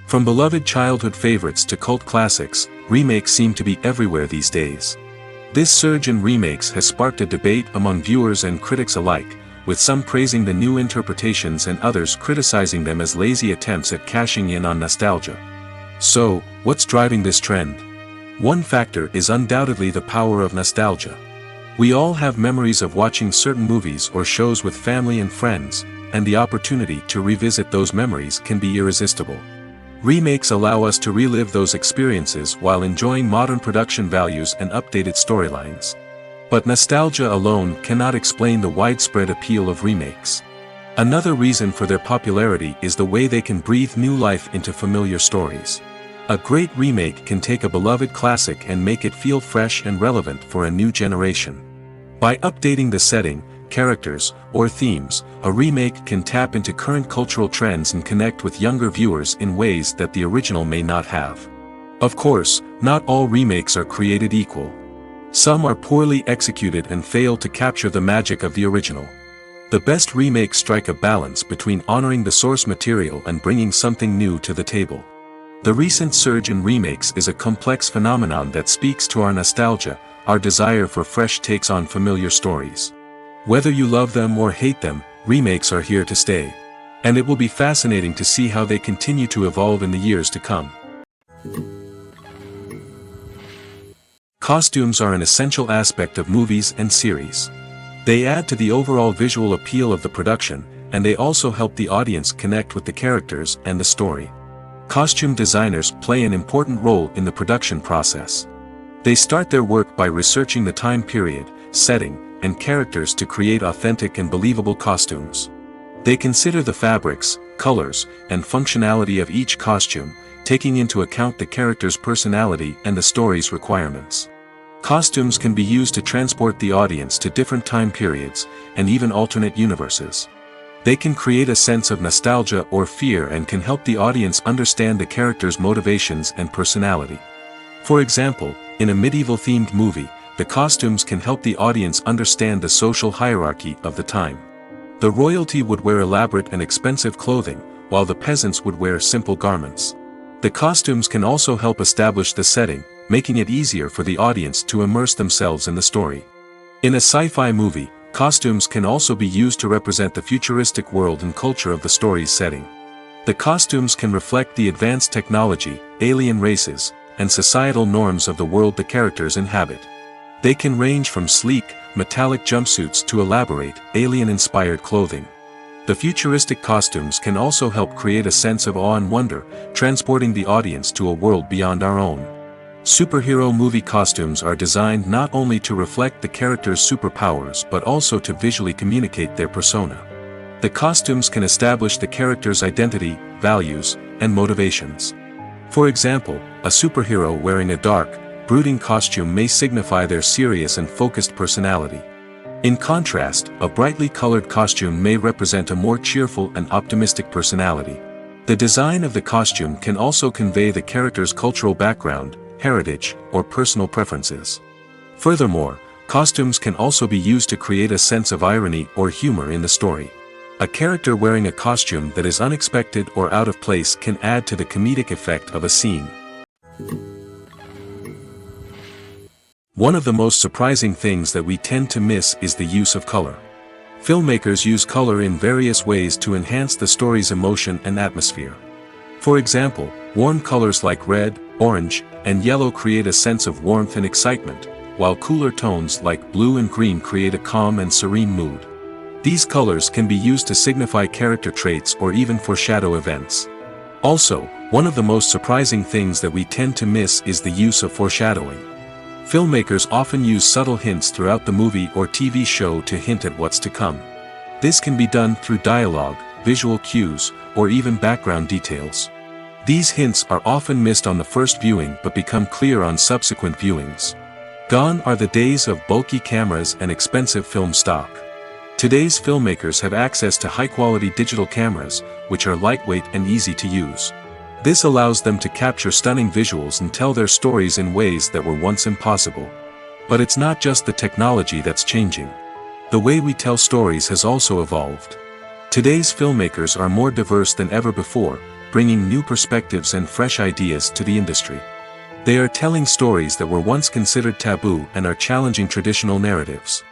From beloved childhood favorites to cult classics, remakes seem to be everywhere these days. This surge in remakes has sparked a debate among viewers and critics alike, with some praising the new interpretations and others criticizing them as lazy attempts at cashing in on nostalgia. So, what's driving this trend? One factor is undoubtedly the power of nostalgia. We all have memories of watching certain movies or shows with family and friends, and the opportunity to revisit those memories can be irresistible. Remakes allow us to relive those experiences while enjoying modern production values and updated storylines. But nostalgia alone cannot explain the widespread appeal of remakes. Another reason for their popularity is the way they can breathe new life into familiar stories. A great remake can take a beloved classic and make it feel fresh and relevant for a new generation. By updating the setting, characters, or themes, a remake can tap into current cultural trends and connect with younger viewers in ways that the original may not have. Of course, not all remakes are created equal. Some are poorly executed and fail to capture the magic of the original. The best remakes strike a balance between honoring the source material and bringing something new to the table. The recent surge in remakes is a complex phenomenon that speaks to our nostalgia, our desire for fresh takes on familiar stories. Whether you love them or hate them, remakes are here to stay. And it will be fascinating to see how they continue to evolve in the years to come. Costumes are an essential aspect of movies and series. They add to the overall visual appeal of the production, and they also help the audience connect with the characters and the story. Costume designers play an important role in the production process. They start their work by researching the time period, setting, and characters to create authentic and believable costumes. They consider the fabrics, colors, and functionality of each costume, taking into account the character's personality and the story's requirements. Costumes can be used to transport the audience to different time periods, and even alternate universes. They can create a sense of nostalgia or fear and can help the audience understand the character's motivations and personality. For example, in a medieval-themed movie, the costumes can help the audience understand the social hierarchy of the time. The royalty would wear elaborate and expensive clothing, while the peasants would wear simple garments. The costumes can also help establish the setting, making it easier for the audience to immerse themselves in the story. In a sci-fi movie, costumes can also be used to represent the futuristic world and culture of the story's setting. The costumes can reflect the advanced technology, alien races, and societal norms of the world the characters inhabit. They can range from sleek, metallic jumpsuits to elaborate, alien-inspired clothing. The futuristic costumes can also help create a sense of awe and wonder, transporting the audience to a world beyond our own. Superhero movie costumes are designed not only to reflect the character's superpowers but also to visually communicate their persona. The costumes can establish the character's identity, values, and motivations. For example, a superhero wearing a dark, brooding costume may signify their serious and focused personality. In contrast, a brightly colored costume may represent a more cheerful and optimistic personality. The design of the costume can also convey the character's cultural background, heritage, or personal preferences. Furthermore, costumes can also be used to create a sense of irony or humor in the story. A character wearing a costume that is unexpected or out of place can add to the comedic effect of a scene. One of the most surprising things that we tend to miss is the use of color. Filmmakers use color in various ways to enhance the story's emotion and atmosphere. For example, warm colors like red, orange, and yellow create a sense of warmth and excitement, while cooler tones like blue and green create a calm and serene mood. These colors can be used to signify character traits or even foreshadow events. Also, one of the most surprising things that we tend to miss is the use of foreshadowing. Filmmakers often use subtle hints throughout the movie or TV show to hint at what's to come. This can be done through dialogue, visual cues, or even background details. These hints are often missed on the first viewing but become clear on subsequent viewings. Gone are the days of bulky cameras and expensive film stock. Today's filmmakers have access to high-quality digital cameras, which are lightweight and easy to use. This allows them to capture stunning visuals and tell their stories in ways that were once impossible. But it's not just the technology that's changing. The way we tell stories has also evolved. Today's filmmakers are more diverse than ever before, bringing new perspectives and fresh ideas to the industry. They are telling stories that were once considered taboo and are challenging traditional narratives.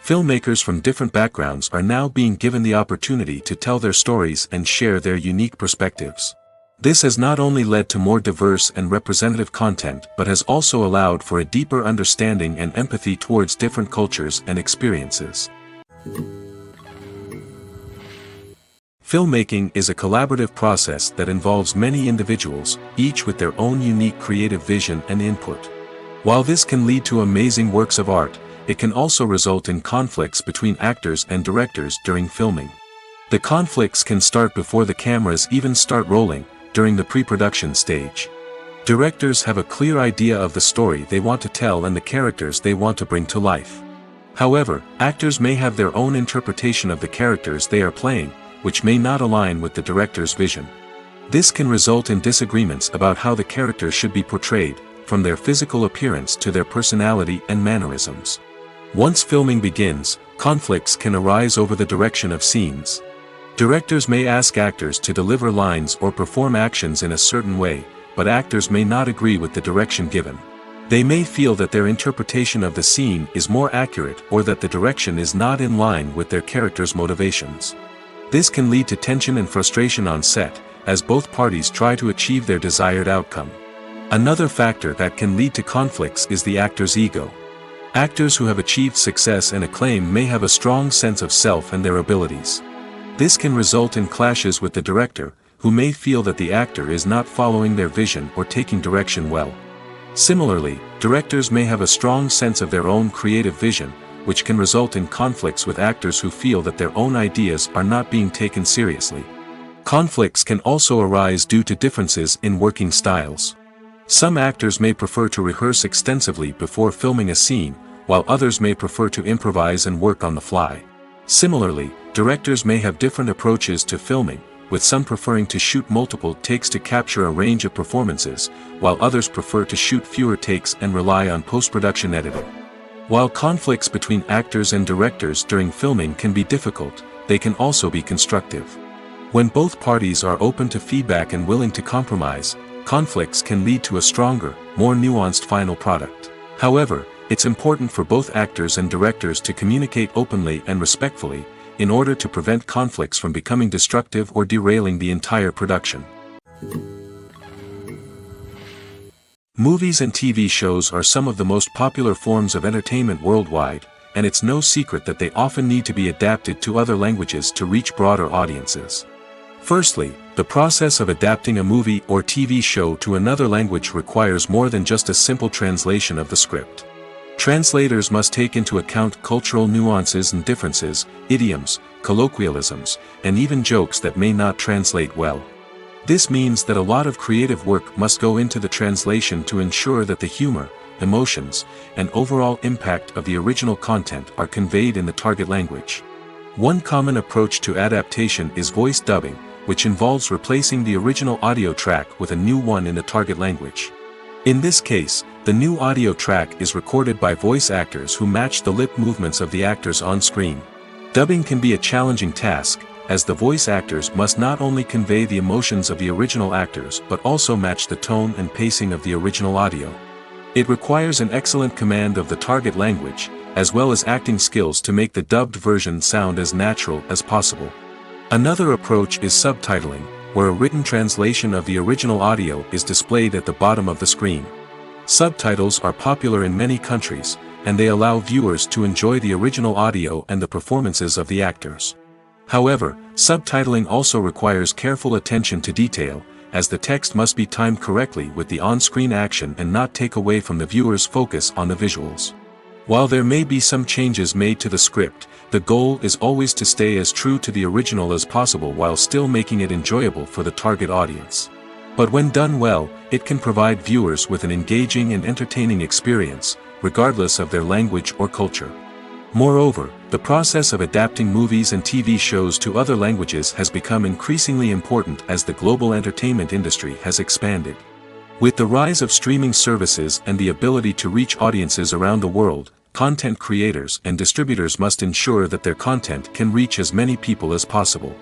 Filmmakers from different backgrounds are now being given the opportunity to tell their stories and share their unique perspectives. This has not only led to more diverse and representative content but has also allowed for a deeper understanding and empathy towards different cultures and experiences. Filmmaking is a collaborative process that involves many individuals, each with their own unique creative vision and input. While this can lead to amazing works of art, it can also result in conflicts between actors and directors during filming. The conflicts can start before the cameras even start rolling, during the pre-production stage. Directors have a clear idea of the story they want to tell and the characters they want to bring to life. However, actors may have their own interpretation of the characters they are playing, which may not align with the director's vision. This can result in disagreements about how the characters should be portrayed, from their physical appearance to their personality and mannerisms. Once filming begins, conflicts can arise over the direction of scenes. Directors may ask actors to deliver lines or perform actions in a certain way, but actors may not agree with the direction given. They may feel that their interpretation of the scene is more accurate or that the direction is not in line with their character's motivations. This can lead to tension and frustration on set, as both parties try to achieve their desired outcome. Another factor that can lead to conflicts is the actor's ego. Actors who have achieved success and acclaim may have a strong sense of self and their abilities. This can result in clashes with the director, who may feel that the actor is not following their vision or taking direction well. Similarly, directors may have a strong sense of their own creative vision, which can result in conflicts with actors who feel that their own ideas are not being taken seriously. Conflicts can also arise due to differences in working styles. Some actors may prefer to rehearse extensively before filming a scene, while others may prefer to improvise and work on the fly. Similarly, directors may have different approaches to filming, with some preferring to shoot multiple takes to capture a range of performances, while others prefer to shoot fewer takes and rely on post-production editing. While conflicts between actors and directors during filming can be difficult, they can also be constructive. When both parties are open to feedback and willing to compromise, conflicts can lead to a stronger, more nuanced final product. However, it's important for both actors and directors to communicate openly and respectfully, in order to prevent conflicts from becoming destructive or derailing the entire production. Movies and TV shows are some of the most popular forms of entertainment worldwide, and it's no secret that they often need to be adapted to other languages to reach broader audiences. Firstly, the process of adapting a movie or TV show to another language requires more than just a simple translation of the script. Translators must take into account cultural nuances and differences, idioms, colloquialisms, and even jokes that may not translate well. This means that a lot of creative work must go into the translation to ensure that the humor, emotions, and overall impact of the original content are conveyed in the target language. One common approach to adaptation is voice dubbing, which involves replacing the original audio track with a new one in the target language. In this case, the new audio track is recorded by voice actors who match the lip movements of the actors on screen. Dubbing can be a challenging task, as the voice actors must not only convey the emotions of the original actors but also match the tone and pacing of the original audio. It requires an excellent command of the target language, as well as acting skills to make the dubbed version sound as natural as possible. Another approach is subtitling, where a written translation of the original audio is displayed at the bottom of the screen. Subtitles are popular in many countries, and they allow viewers to enjoy the original audio and the performances of the actors. However, subtitling also requires careful attention to detail, as the text must be timed correctly with the on-screen action and not take away from the viewer's focus on the visuals. While there may be some changes made to the script, the goal is always to stay as true to the original as possible while still making it enjoyable for the target audience. But when done well, it can provide viewers with an engaging and entertaining experience, regardless of their language or culture. Moreover, the process of adapting movies and TV shows to other languages has become increasingly important as the global entertainment industry has expanded. With the rise of streaming services and the ability to reach audiences around the world, content creators and distributors must ensure that their content can reach as many people as possible.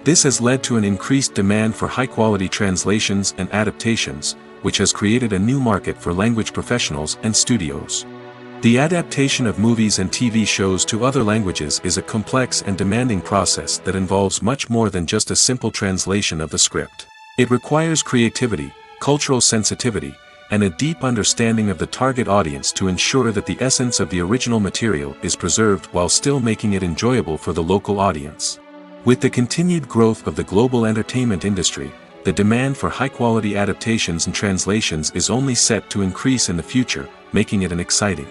This has led to an increased demand for high-quality translations and adaptations, which has created a new market for language professionals and studios. The adaptation of movies and TV shows to other languages is a complex and demanding process that involves much more than just a simple translation of the script. It requires creativity, cultural sensitivity, and a deep understanding of the target audience to ensure that the essence of the original material is preserved while still making it enjoyable for the local audience. With the continued growth of the global entertainment industry, the demand for high-quality adaptations and translations is only set to increase in the future, making it an exciting